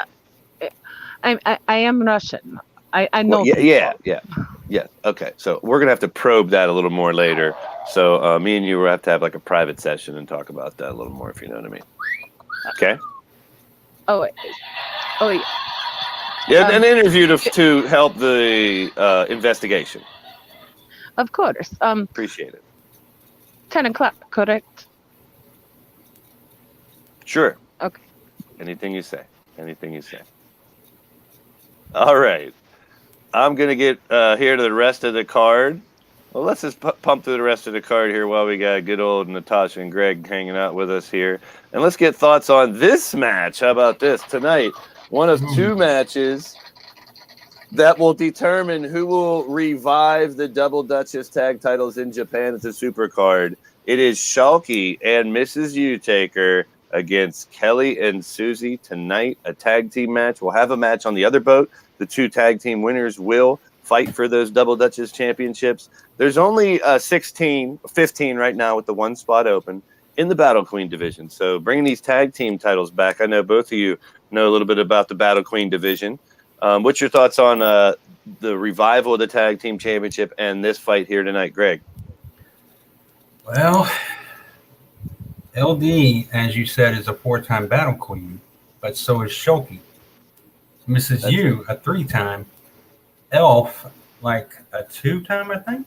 Speaker 5: saying. I am Russian. I know.
Speaker 3: Well, yeah. Okay, so we're gonna have to probe that a little more later. So me and you will have to have like a private session and talk about that a little more, if you know what I mean. Okay.
Speaker 5: Oh yeah.
Speaker 3: Yeah, an interview to help the investigation.
Speaker 5: Of course.
Speaker 3: Appreciate it.
Speaker 5: 10 o'clock, correct?
Speaker 3: Sure.
Speaker 5: Okay.
Speaker 3: Anything you say. All right. I'm going to get here to the rest of the card. Well, let's just pump through the rest of the card here while we got good old Natasha and Greg hanging out with us here. And let's get thoughts on this match. How about this? Tonight, one of two matches that will determine who will revive the Double Duchess tag titles in Japan at the Super Card. It is Schalke and Mrs. Utaker against Kelly and Susie tonight, a tag team match. We'll have a match on the other boat. The two tag team winners will fight for those Double Duchess championships. There's only 15 right now with the one spot open in the Battle Queen division. So bringing these tag team titles back, I know both of you know a little bit about the Battle Queen division. What's your thoughts on the revival of the tag team championship and this fight here tonight, Greg?
Speaker 4: Well, LD, as you said, is a 4-time Battle Queen, but so is Schalke. Mrs. U, a 3-time. Elf, like a 2-time, I think.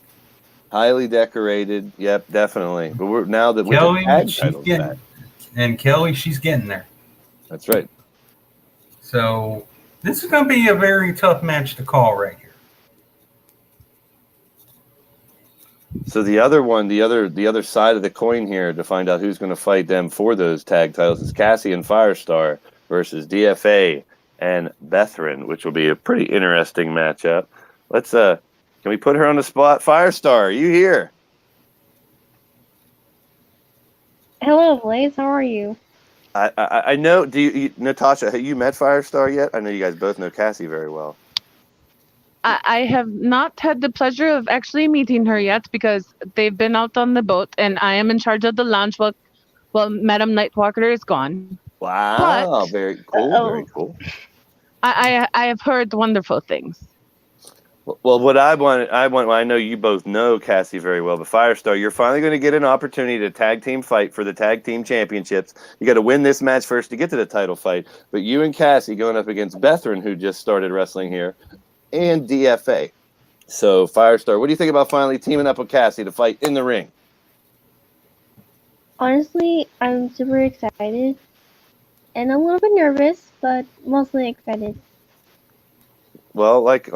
Speaker 3: Highly decorated. Yep, definitely. But we're now that with
Speaker 4: Kelly,
Speaker 3: the tag titles back.
Speaker 4: And Kelly, she's getting there.
Speaker 3: That's right.
Speaker 4: So this is going to be a very tough match to call right here.
Speaker 3: So the other one, the other side of the coin here to find out who's going to fight them for those tag titles is Cassie and Firestar versus DFA and Bethrin, which will be a pretty interesting matchup. Let's can we put her on the spot? Firestar, are you here?
Speaker 6: Hello, Blaise. How are you?
Speaker 3: I know. Natasha, have you met Firestar yet? I know you guys both know Cassie very well.
Speaker 5: I have not had the pleasure of actually meeting her yet because they've been out on the boat and I am in charge of the lounge while Madam Nightwalker is gone.
Speaker 3: Wow,
Speaker 5: but,
Speaker 3: very cool, very cool.
Speaker 5: I have heard wonderful things.
Speaker 3: Well, what I know you both know Cassie very well, but Firestar, you're finally going to get an opportunity to tag team fight for the tag team championships. You got to win this match first to get to the title fight. But you and Cassie going up against Bethrin, who just started wrestling here, and DFA. So, Firestar, what do you think about finally teaming up with Cassie to fight in the ring?
Speaker 6: Honestly, I'm super excited. And I'm a little bit nervous, but mostly excited.
Speaker 3: Well, like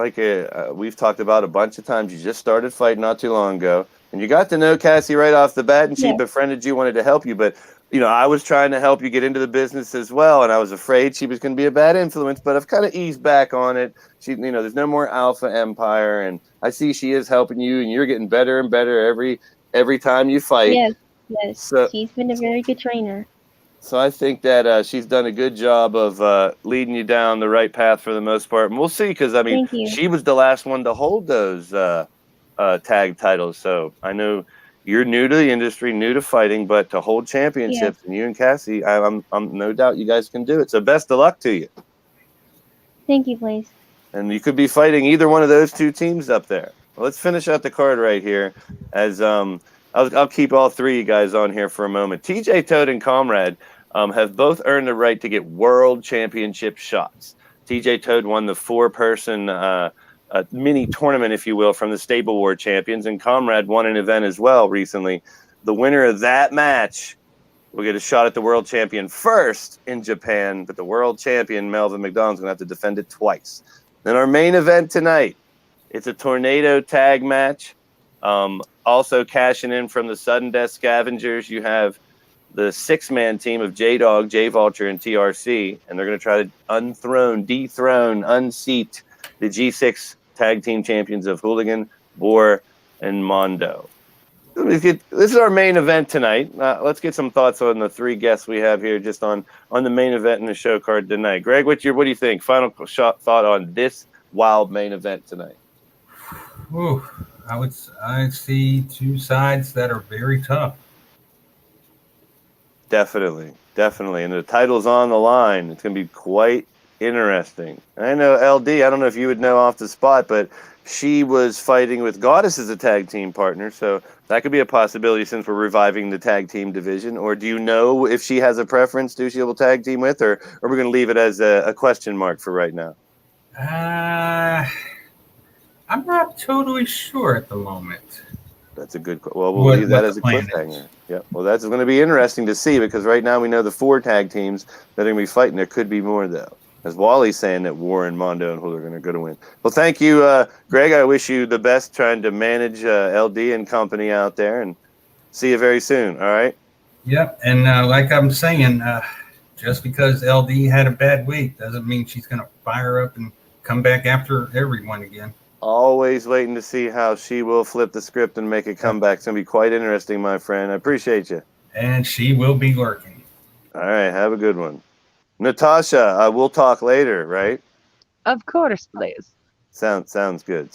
Speaker 3: we've talked about a bunch of times, you just started fighting not too long ago. And you got to know Cassie right off the bat, and she
Speaker 6: Yes.
Speaker 3: befriended you, wanted to help you. But, I was trying to help you get into the business as well, and I was afraid she was going to be a bad influence, but I've kind of eased back on it. She, there's no more alpha empire, and I see she is helping you, and you're getting better and better every time you fight.
Speaker 6: Yes.
Speaker 3: So
Speaker 6: She's been a very good trainer.
Speaker 3: So I think that she's done a good job of leading you down the right path for the most part. And we'll see, because,
Speaker 6: Thank you.
Speaker 3: she was the last one to hold those tag titles. So I know you're new to the industry, new to fighting, but to hold championships, and you and Cassie, I'm no doubt you guys can do it. So best of luck to you.
Speaker 6: Thank you, Blaise.
Speaker 3: And you could be fighting either one of those two teams up there. Well, let's finish out the card right here. As I'll keep all three of you guys on here for a moment. TJ Toad and Comrade have both earned the right to get world championship shots. TJ Toad won the 4-person mini tournament, if you will, from the Stable War champions, and Comrade won an event as well recently. The winner of that match will get a shot at the world champion first in Japan, but the world champion, Melvin McDonald's, going to have to defend it twice. Then our main event tonight, it's a tornado tag match. Also cashing in from the Sudden Death Scavengers, you have the 6-man team of J-Dog, J-Vulture, and TRC, and they're going to try to dethrone, unseat the G6 tag team champions of Hooligan, Boar, and Mondo. This is our main event tonight. Let's get some thoughts on the 3 guests we have here, just on the main event and the show card tonight. Greg, what do you think? Final thought on this wild main event tonight.
Speaker 4: Ooh, I see 2 sides that are very tough.
Speaker 3: Definitely. And the title's on the line. It's going to be quite interesting. And I know LD, I don't know if you would know off the spot, but she was fighting with Goddess as a tag team partner, so that could be a possibility since we're reviving the tag team division. Or do you know if she has a preference who she will tag team with, or are we going to leave it as a question mark for right now?
Speaker 4: I'm not totally sure at the moment.
Speaker 3: That's a good. Well, we'll leave that as a cliffhanger. Yeah. Well, that's going to be interesting to see, because right now we know the 4 tag teams that are going to be fighting. There could be more though. As Wally's saying that Warren, Mondo, and Hul are going to go to win. Well, thank you, Greg. I wish you the best trying to manage LD and company out there, and see you very soon. All right.
Speaker 4: Yep. And like I'm saying, just because LD had a bad week doesn't mean she's going to fire up and come back after everyone again.
Speaker 3: Always waiting to see how she will flip the script and make a comeback. It's going to be quite interesting, my friend. I appreciate you.
Speaker 4: And she will be lurking.
Speaker 3: All right. Have a good one. Natasha, we'll talk later, right?
Speaker 5: Of course, Blaise.
Speaker 3: Sounds good.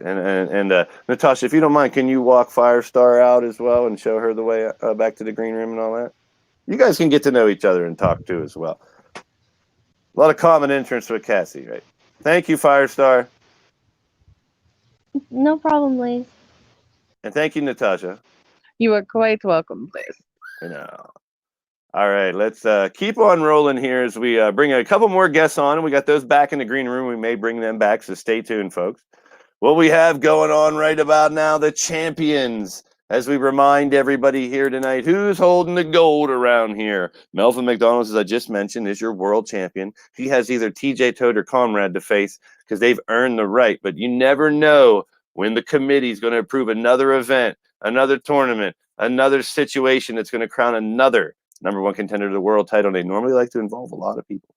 Speaker 3: And Natasha, if you don't mind, can you walk Firestar out as well and show her the way back to the green room and all that? You guys can get to know each other and talk too as well. A lot of common interests with Cassie, right? Thank you, Firestar.
Speaker 6: No problem, Blaise.
Speaker 3: And thank you, Natasha.
Speaker 5: You are quite welcome, Blaise.
Speaker 3: All right, let's keep on rolling here as we bring a couple more guests on. We got those back in the green room. We may bring them back, so stay tuned, folks. What we have going on right about now, the champions. As we remind everybody here tonight, who's holding the gold around here? Melvin McDonald's, as I just mentioned, is your world champion. He has either TJ Toad or Comrade to face because they've earned the right. But you never know when the committee is going to approve another event, another tournament, another situation that's going to crown another #1 contender to the world title. They normally like to involve a lot of people.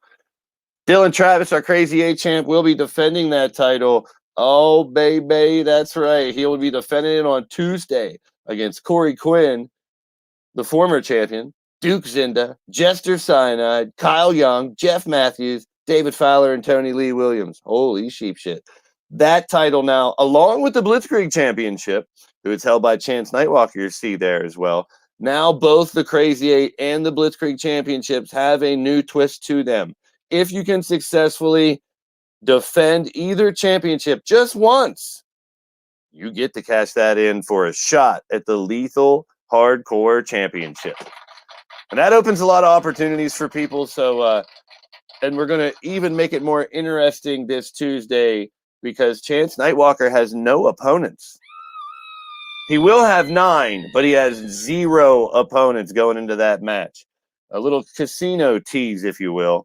Speaker 3: Dylan Travis, our Crazy 8 champ, will be defending that title. Oh, baby, that's right. He will be defending it on Tuesday against Corey Quinn, the former champion, Duke Zinda, Jester Cyanide, Kyle Young, Jeff Matthews, David Fowler, and Tony Lee Williams. Holy sheep shit. That title now, along with the Blitzkrieg Championship, who is held by Chance Nightwalker, you see there as well. Now both the Crazy 8 and the Blitzkrieg Championships have a new twist to them. If you can successfully defend either championship just once, you get to cash that in for a shot at the Lethal Hardcore Championship. And that opens a lot of opportunities for people. So, and we're going to even make it more interesting this Tuesday because Chance Nightwalker has no opponents. He will have 9, but he has 0 opponents going into that match. A little casino tease, if you will,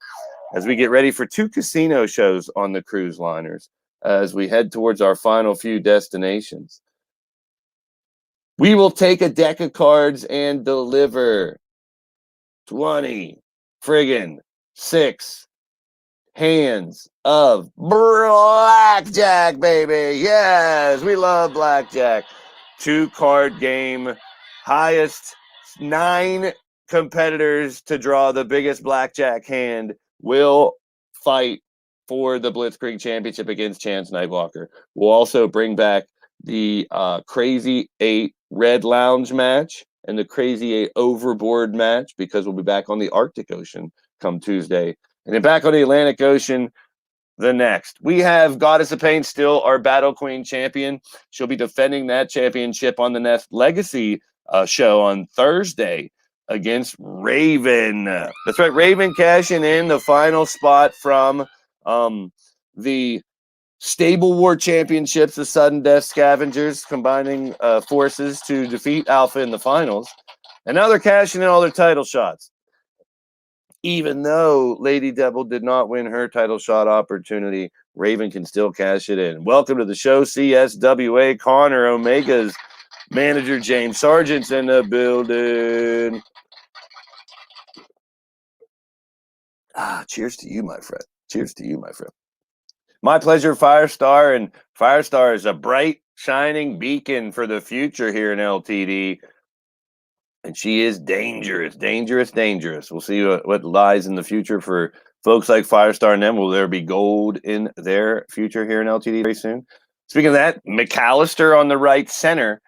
Speaker 3: as we get ready for 2 casino shows on the cruise liners as we head towards our final few destinations. We will take a deck of cards and deliver 20 friggin' 6 hands of blackjack, baby. Yes, we love blackjack. 2-card game, highest 9 competitors to draw the biggest blackjack hand will fight for the Blitzkrieg Championship against Chance Nightwalker. We'll also bring back the Crazy 8 Red Lounge match and the Crazy 8 Overboard match, because we'll be back on the Arctic Ocean come Tuesday. And then back on the Atlantic Ocean the next. We have Goddess of Pain still our Battle Queen champion. She'll be defending that championship on the Nest Legacy show on Thursday against Raven. That's right, Raven cashing in the final spot from the Stable War Championships, the Sudden Death Scavengers, combining forces to defeat Alpha in the finals. And now they're cashing in all their title shots. Even though Lady Devil did not win her title shot opportunity, Raven can still cash it in. Welcome to the show, CSWA. Connor Omega's manager, James Sargent's in the building. Cheers to you, my friend. Cheers to you, my friend. My pleasure, Firestar. And Firestar is a bright, shining beacon for the future here in LTD. And she is dangerous, dangerous, dangerous. We'll see what lies in the future for folks like Firestar and them. Will there be gold in their future here in LTD very soon? Speaking of that, McAllister on the right center,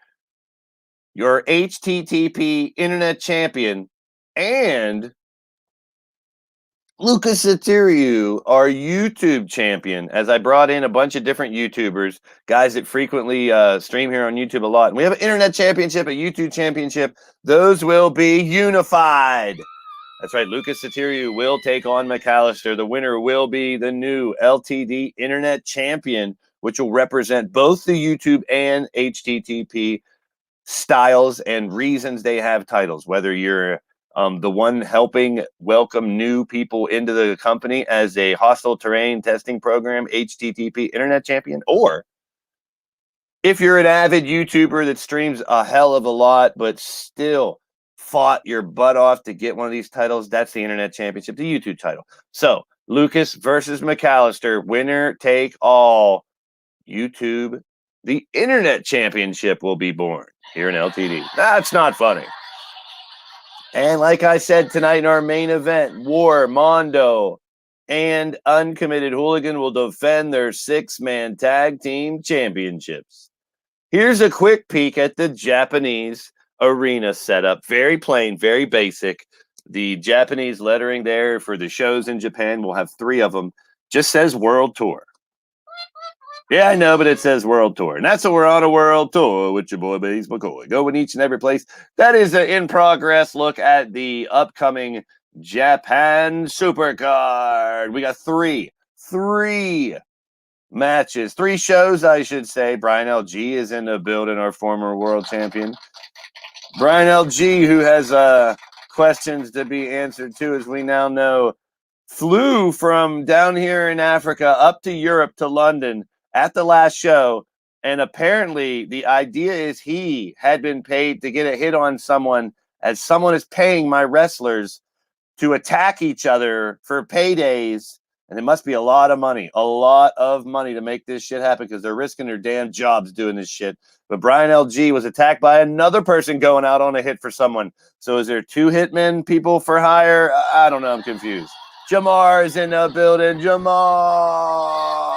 Speaker 3: your HTTP internet champion, and Lucas Satiriou, our YouTube champion, as I brought in a bunch of different YouTubers, guys that frequently stream here on YouTube a lot. And we have an internet championship, a YouTube championship. Those will be unified. That's right. Lucas Satiriou will take on McAllister. The winner will be the new LTD internet champion, which will represent both the YouTube and HTTP styles and reasons they have titles, whether you're the one helping welcome new people into the company as a hostile terrain testing program, HTTP internet champion, or if you're an avid YouTuber that streams a hell of a lot, but still fought your butt off to get one of these titles, that's the internet championship, the YouTube title. So Lucas versus McAllister, winner take all. YouTube, the internet championship will be born here in LTD. That's not funny. And like I said tonight in our main event, War, Mondo, and Uncommitted Hooligan will defend their 6-man tag team championships. Here's a quick peek at the Japanese arena setup. Very plain, very basic. The Japanese lettering there for the shows in Japan, we'll have 3 of them, just says World Tour. Yeah, I know, but it says World Tour. And that's what we're on a World Tour with your boy, Blaise McCoy. Going each and every place. That is an in-progress look at the upcoming Japan Supercard. We got 3 matches. 3 shows, I should say. Brian LG is in the building, our former world champion. Brian LG, who has questions to be answered too, as we now know, flew from down here in Africa up to Europe to London at the last show, and apparently the idea is he had been paid to get a hit on someone, as someone is paying my wrestlers to attack each other for paydays, and it must be a lot of money to make this shit happen, because they're risking their damn jobs doing this shit. But Brian LG was attacked by another person going out on a hit for someone. So is there 2 hitmen people for hire? I don't know, I'm confused. Jamar is in the building. Jamar.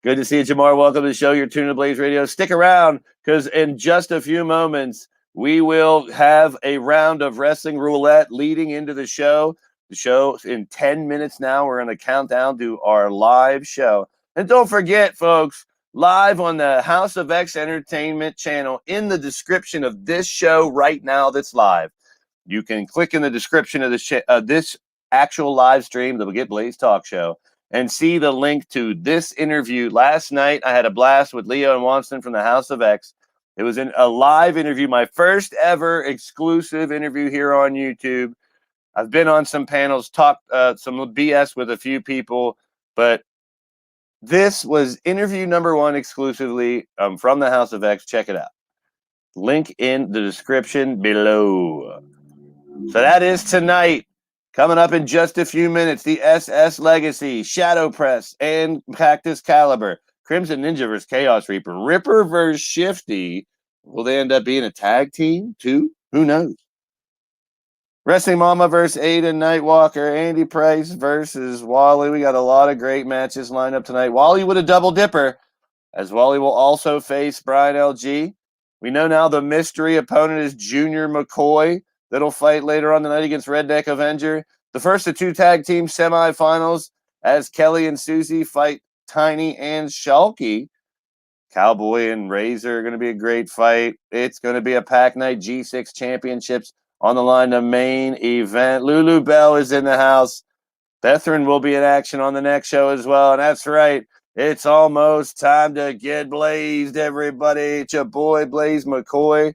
Speaker 3: Good to see you, Jamar. Welcome to the show. You're tuning to Blaze Radio. Stick around, because in just a few moments, we will have a round of wrestling roulette leading into the show. The show in 10 minutes now. We're going to count down to our live show. And don't forget, folks, live on the House of X Entertainment channel, in the description of this show right now that's live, you can click in the description of this actual live stream, the Get Blaze Talk Show, and see the link to this interview. Last night, I had a blast with Leo and Wanston from the House of X. It was a live interview, my first ever exclusive interview here on YouTube. I've been on some panels, talked some BS with a few people, but This was interview number 1 exclusively from the House of X. Check it out. Link in the description below. So that is tonight. Coming up in just a few minutes, the SS Legacy, Shadow Press, and Cactus Caliber. Crimson Ninja versus Chaos Reaper. Ripper versus Shifty. Will they end up being a tag team too? Who knows? Wrestling Mama versus Aiden Nightwalker. Andy Price versus Wally. We got a lot of great matches lined up tonight. Wally with a double dipper, as Wally will also face Brian LG. We know now the mystery opponent is Junior McCoy. That'll fight later on tonight against Redneck Avenger. The first of 2 tag team semifinals as Kelly and Susie fight Tiny and Shulky. Cowboy and Razor are going to be a great fight. It's going to be a pack night. G6 Championships on the line, the main event. Lulu Bell is in the house. Bethrin will be in action on the next show as well. And that's right. It's almost time to get blazed, everybody. It's your boy, Blaise McCoy.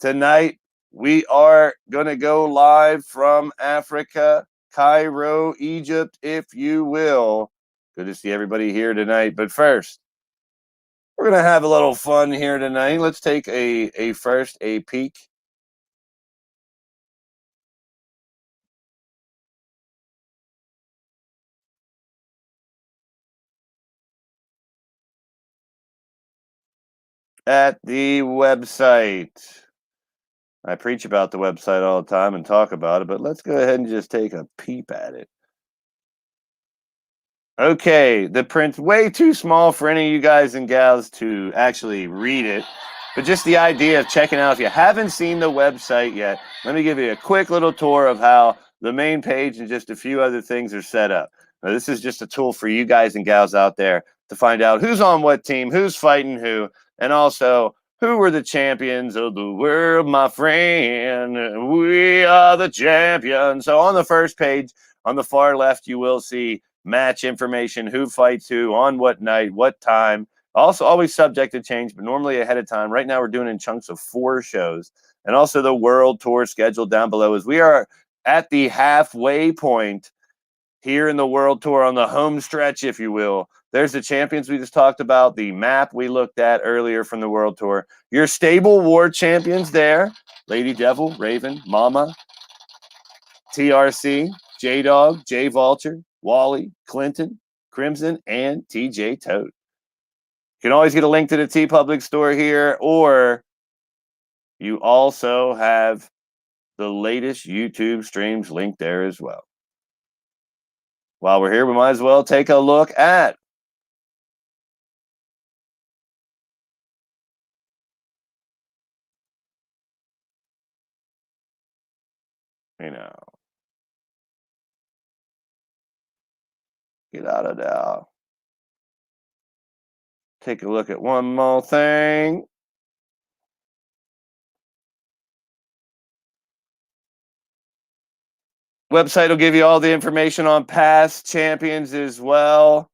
Speaker 3: Tonight, we are going to go live from Africa, Cairo, Egypt, if you will. Good to see everybody here tonight. But first, we're going to have a little fun here tonight. Let's take a peek. At the website. I preach about the website all the time and talk about it, but let's go ahead and just take a peep at it. Okay, the print's way too small for any of you guys and gals to actually read it, but just the idea of checking out. If you haven't seen the website yet, let me give you a quick little tour of how the main page and just a few other things are set up. Now, this is just a tool for you guys and gals out there to find out who's on what team, who's fighting who, and also who were the champions of the world, my friend. We are the champions. So on the first page, on the far left, you will see match information, who fights who, on what night, what time. Also always subject to change, but normally ahead of time. Right now we're doing in chunks of 4 shows. And also the world tour schedule down below, as we are at the halfway point here in the world tour, on the home stretch, if you will. There's the champions we just talked about, the map we looked at earlier from the world tour. Your stable war champions there: Lady Devil, Raven, Mama, TRC, J-Dog, J-Vulture, Wally, Clinton, Crimson, and TJ Toad. You can always get a link to the TeePublic store here, or you also have the latest YouTube streams linked there as well. While we're here, we might as well take a look at get out of there. Take a look at one more thing. Website will give you all the information on past champions as well.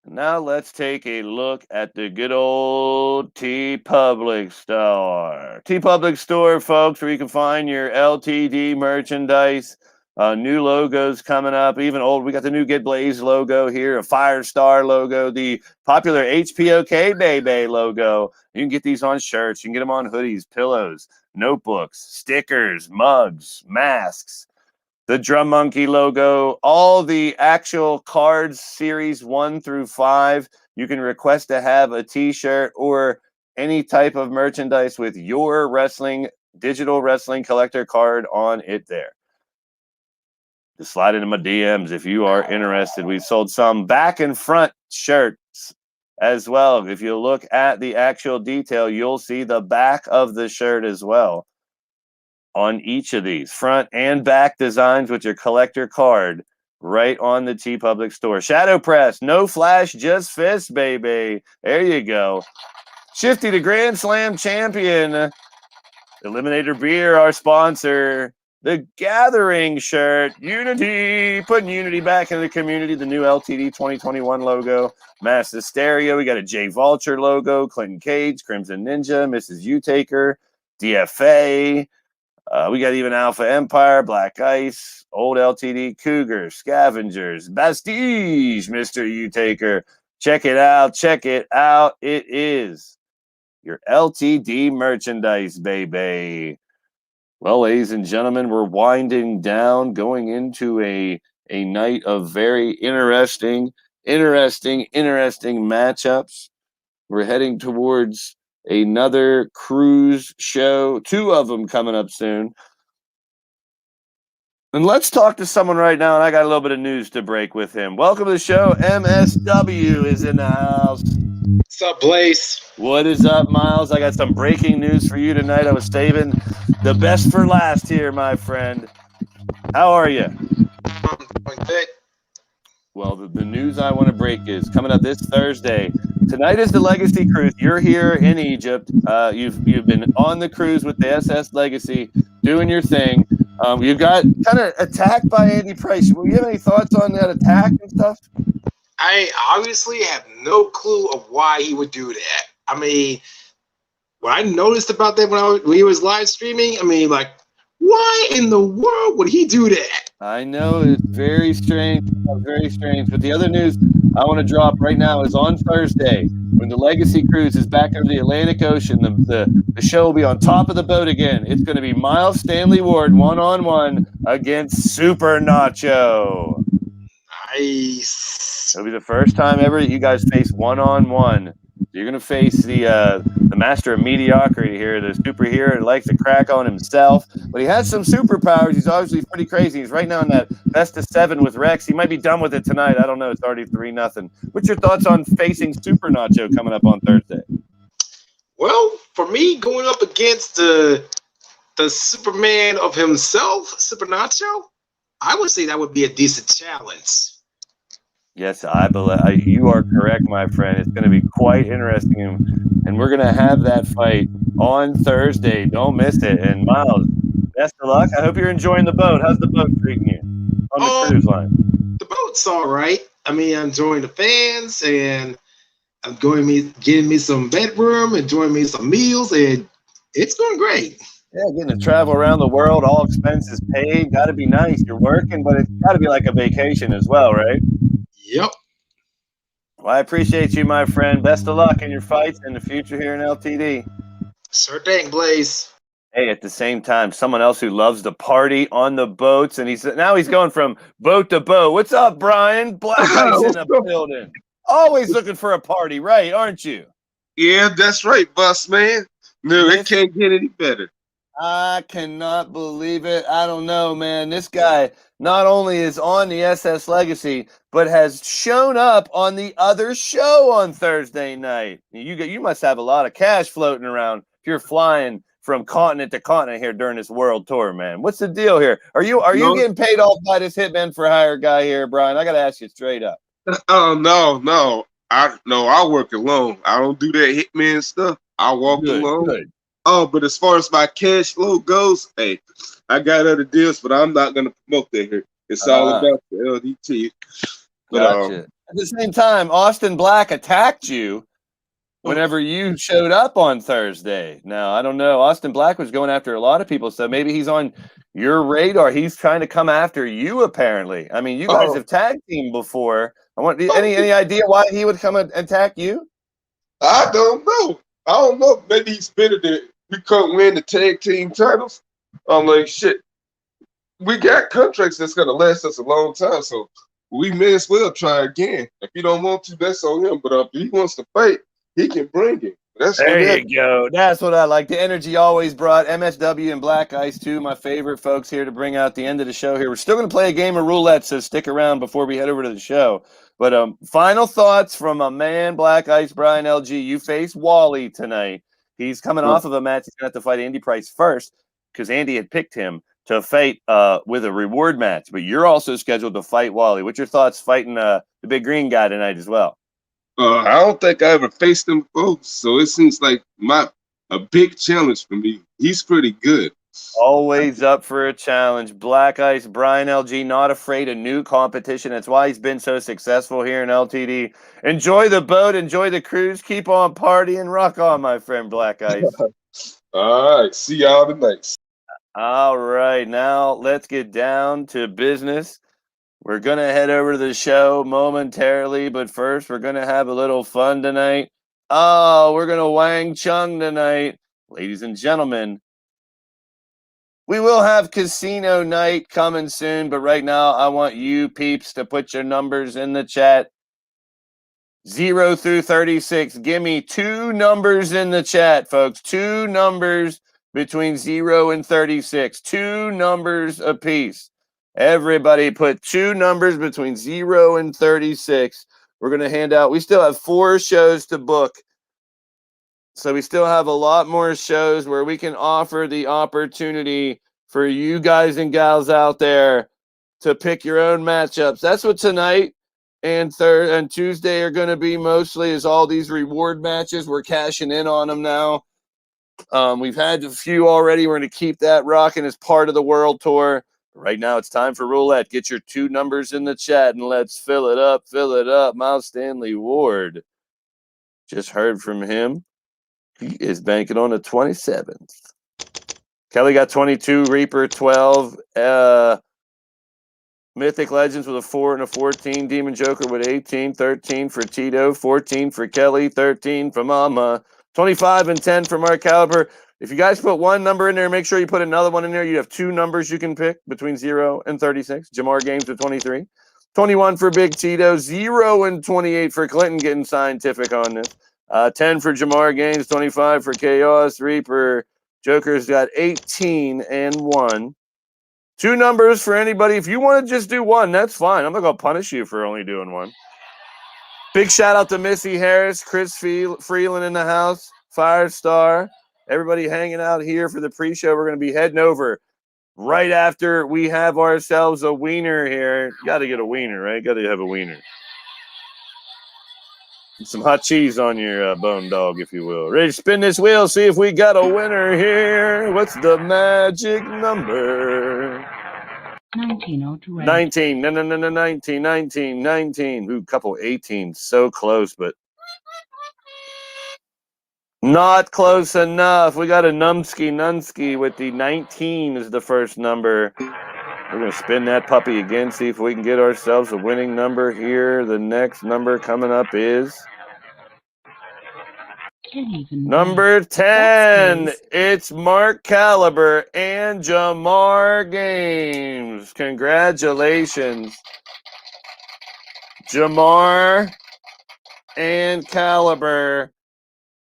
Speaker 3: Now let's take a look at the good old TeePublic store. TeePublic store, folks, where you can find your LTD merchandise. New logos coming up, even old. We got the new Get Blaze logo here, a Firestar logo, the popular HPOK Baby logo. You can get these on shirts. You can get them on hoodies, pillows, notebooks, stickers, mugs, masks. The Drum Monkey logo, all the actual cards, series 1 through 5. You can request to have a t-shirt or any type of merchandise with your digital wrestling collector card on it there. Just slide into my DMs if you are interested. We've sold some back and front shirts as well. If you look at the actual detail, you'll see the back of the shirt as well. On each of these front and back designs with your collector card right on the TeePublic store. Shadow Press, no flash, just fist, baby. There you go. Shifty, the Grand Slam champion. Eliminator Beer, our sponsor. The Gathering shirt, Unity, putting Unity back into the community. The new LTD 2021 logo. Mass Hysteria, we got a J Vulture logo. Clinton Cage, Crimson Ninja, Mrs. U-Taker, DFA. We got even Alpha Empire, Black Ice, Old LTD, Cougar, Scavengers, Bastige, Mr. U-Taker. Check it out. Check it out. It is your LTD merchandise, baby. Well, ladies and gentlemen, we're winding down, going into a night of very interesting matchups. We're heading towards another cruise show, 2 of them coming up soon. And let's talk to someone right now, and I got a little bit of news to break with him. Welcome to the show. MSW is in the house.
Speaker 7: What's up, Blaise?
Speaker 3: What is up, Miles? I got some breaking news for you tonight. I was saving the best for last here, my friend. How are you?
Speaker 7: I'm doing good.
Speaker 3: Well, the news I want to break is coming up this Thursday. Tonight is the Legacy Cruise. You're here in Egypt. You've been on the cruise with the SS Legacy, doing your thing. You got kind of attacked by Andy Price. Will you have any thoughts on that attack and stuff?
Speaker 7: I obviously have no clue of why he would do that. I mean, what I noticed about that when he was live streaming, I mean, like, why in the world would he do that?
Speaker 3: I know it's very strange, very strange. But the other news I want to drop right now is on Thursday, when the Legacy Cruise is back over the Atlantic Ocean, the show will be on top of the boat again. It's going to be Miles Stanley Ward 1-on-1 against Super Nacho.
Speaker 7: Nice.
Speaker 3: It'll be the first time ever that you guys face 1-on-1. You're going to face the master of mediocrity here, the superhero that likes to crack on himself. But he has some superpowers. He's obviously pretty crazy. He's right now in that best of 7 with Rex. He might be done with it tonight. I don't know. It's already 3-0. What's your thoughts on facing Super Nacho coming up on Thursday?
Speaker 7: Well, for me, going up against the Superman of himself, Super Nacho, I would say that would be a decent challenge.
Speaker 3: Yes, I believe you are correct, my friend. It's going to be quite interesting, and we're going to have that fight on Thursday. Don't miss it. And Miles, best of luck. I hope you're enjoying the boat. How's the boat treating you on the cruise line?
Speaker 7: The boat's all right. I mean, I'm enjoying the fans, and I'm getting me some bedroom, enjoying me some meals, and it's going great.
Speaker 3: Yeah, getting to travel around the world, all expenses paid. Got to be nice. You're working, but it's got to be like a vacation as well, right?
Speaker 7: Yep.
Speaker 3: Well, I appreciate you, my friend. Best of luck in your fights in the future here in LTD.
Speaker 7: Sure thing, Blaise.
Speaker 3: Hey, at the same time, someone else who loves to party on the boats, and he's going from boat to boat. What's up, Brian? Black Ice in the building. Always looking for a party, right? Aren't you?
Speaker 8: Yeah, that's right, boss man. No, it can't get any better.
Speaker 3: I cannot believe it. I don't know, man. This guy not only is on the SS Legacy, but has shown up on the other show on Thursday night. You must have a lot of cash floating around if you're flying from continent to continent here during this world tour, man. What's the deal here? Are you getting paid off by this Hitman for Hire guy here, Brian? I got to ask you straight up.
Speaker 8: Oh no. I work alone. I don't do that Hitman stuff. I walk alone. Good. Oh, but as far as my cash flow goes, hey, I got other deals, but I'm not going to promote that here. It's all about the LDT.
Speaker 3: Gotcha. At the same time, Austin Black attacked you whenever you showed up on Thursday. Now, I don't know. Austin Black was going after a lot of people, so maybe he's on your radar. He's trying to come after you, apparently. I mean, you guys have tag teamed before. Any idea why he would come and attack you?
Speaker 8: I don't know. Maybe he's bitter that we couldn't win the tag team titles. I'm like, shit. We got contracts that's going to last us a long time, so we may as well try again. If he don't want to, that's on him. But if he wants to fight, he can bring it.
Speaker 3: There you go. That's what I like. The energy always brought. MSW and Black Ice, two of my favorite folks here to bring out the end of the show here. We're still going to play a game of roulette, so stick around before we head over to the show. But final thoughts from my man, Black Ice, Brian LG. You face Wally tonight. He's coming off of a match. He's going to have to fight Andy Price first because Andy had picked him to fight with a reward match. But you're also scheduled to fight Wally. What's your thoughts fighting the big green guy tonight as well?
Speaker 8: I don't think I ever faced him before, so it seems like a big challenge for me. He's pretty good.
Speaker 3: Always up for a challenge. Black Ice, Brian LG, not afraid of new competition. That's why he's been so successful here in LTD. Enjoy the boat, enjoy the cruise, keep on partying, rock on, my friend Black Ice.
Speaker 8: All right, see y'all tonight.
Speaker 3: All right, now let's get down to business. We're going to head over to the show momentarily, but first we're going to have a little fun tonight. Oh, we're going to Wang Chung tonight. Ladies and gentlemen, we will have casino night coming soon, but right now I want you peeps to put your numbers in the chat. 0 through 36. Give me 2 numbers in the chat, folks. 2 numbers between 0 and 36. 2 numbers apiece. Everybody put 2 numbers between 0 and 36. We're going to hand out. We still have 4 shows to book. So we still have a lot more shows where we can offer the opportunity for you guys and gals out there to pick your own matchups. That's what tonight and Tuesday are going to be mostly, is all these reward matches. We're cashing in on them now. We've had a few already. We're going to keep that rocking as part of the world tour. Right now, it's time for roulette. Get your 2 numbers in the chat and let's fill it up. Fill it up. Miles Stanley Ward. Just heard from him. He is banking on the 27th. Kelly got 22. Reaper 12. Mythic Legends with a 4 and a 14. Demon Joker with 18. 13 for Tito. 14 for Kelly. 13 for Mama. 25 and 10 for Mark Caliber. If you guys put 1 number in there, make sure you put another one in there. You have 2 numbers you can pick between 0 and 36. Jamar Games with 23. 21 for Big Tito. 0 and 28 for Clinton, getting scientific on this. 10 for Jamar Gaines. 25 for Chaos. Reaper. Joker's got 18 and 1. 2 numbers for anybody. If you want to just do 1, that's fine. I'm not going to punish you for only doing 1. Big shout out to Missy Harris, Chris Freeland in the house, Firestar, everybody hanging out here for the pre-show. We're going to be heading over right after we have ourselves a wiener here. You got to get a wiener, right? Got to have a wiener. Some hot cheese on your bone dog, if you will. Ready to spin this wheel, see if we got a winner here. What's the magic number?
Speaker 9: 19.
Speaker 3: 19. No, 19. Ooh, couple 18. So close, but not close enough. We got a Nunsky with the 19 is the first number. We're going to spin that puppy again, see if we can get ourselves a winning number here. The next number coming up is number 10. It's Mark Caliber and Jamar Games. Congratulations, Jamar and Caliber.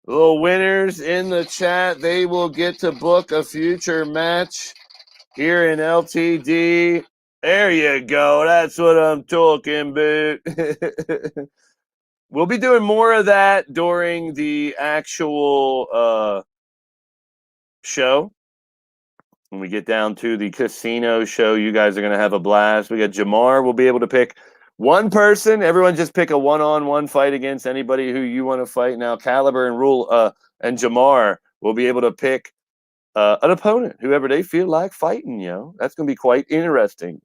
Speaker 3: Little winners in the chat. They will get to book a future match here in LTD. There you go. That's what I'm talking about. We'll be doing more of that during the actual show. When we get down to the casino show, you guys are going to have a blast. We got Jamar. We'll be able to pick 1 person. Everyone just pick a one-on-one fight against anybody who you want to fight. Now, Caliber and Jamar will be able to pick an opponent, whoever they feel like fighting, That's going to be quite interesting.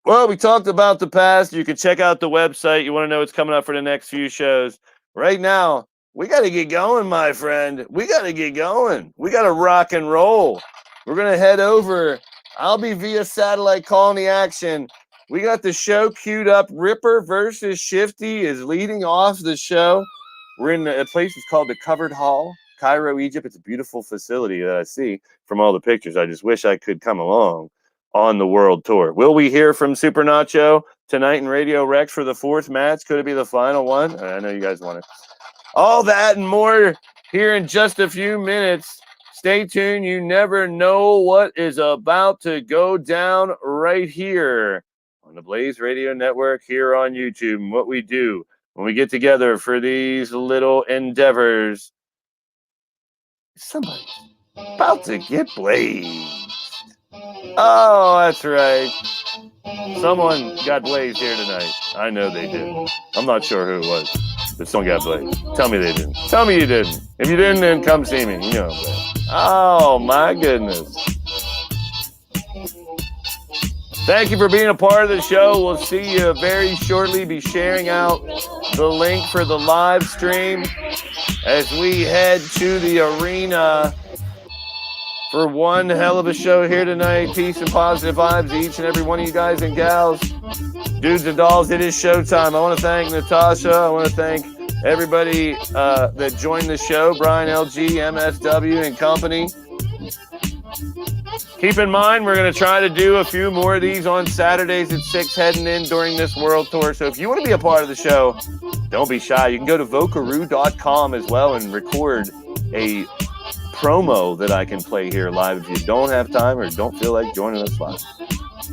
Speaker 3: Well, we talked about the past. You can check out the website. You want to know what's coming up for the next few shows. Right now, we got to get going, my friend. We got to get going. We got to rock and roll. We're going to head over. I'll be via satellite calling the action. We got the show queued up. Ripper versus Shifty is leading off the show. We're in a place that's called the Covered Hall, Cairo, Egypt. It's a beautiful facility that I see from all the pictures. I just wish I could come along on the world tour. Will we hear from Super Nacho tonight in Radio Rex for the 4th match? Could it be the final one? I know you guys want it. All that and more here in just a few minutes. Stay tuned. You never know what is about to go down right here on the Blaze Radio Network here on YouTube. And what we do when we get together for these little endeavors, somebody's about to get blazed. Oh, that's right. Someone got blazed here tonight. I know they did. I'm not sure who it was, but someone got blazed. Tell me they didn't. Tell me you didn't. If you didn't, then come see me. You know what I'm saying. Oh, my goodness. Thank you for being a part of the show. We'll see you very shortly. Be sharing out the link for the live stream as we head to the arena for one hell of a show here tonight. Peace and positive vibes to each and every one of you guys and gals. Dudes and dolls, it is showtime. I want to thank Natasha. I want to thank everybody that joined the show, Brian LG, MSW, and company. Keep in mind, we're going to try to do a few more of these on Saturdays at 6 heading in during this world tour. So if you want to be a part of the show, don't be shy. You can go to vocaroo.com as well and record a promo that I can play here live if you don't have time or don't feel like joining us live.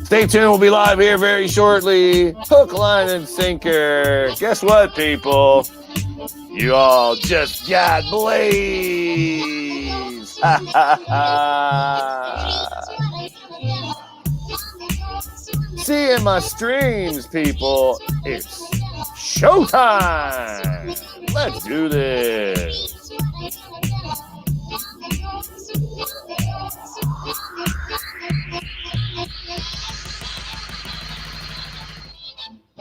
Speaker 3: Stay tuned. We'll be live here very shortly. Hook, line, and sinker. Guess what, people? You all just got blazed. See you in my streams, people. It's showtime. Let's do this.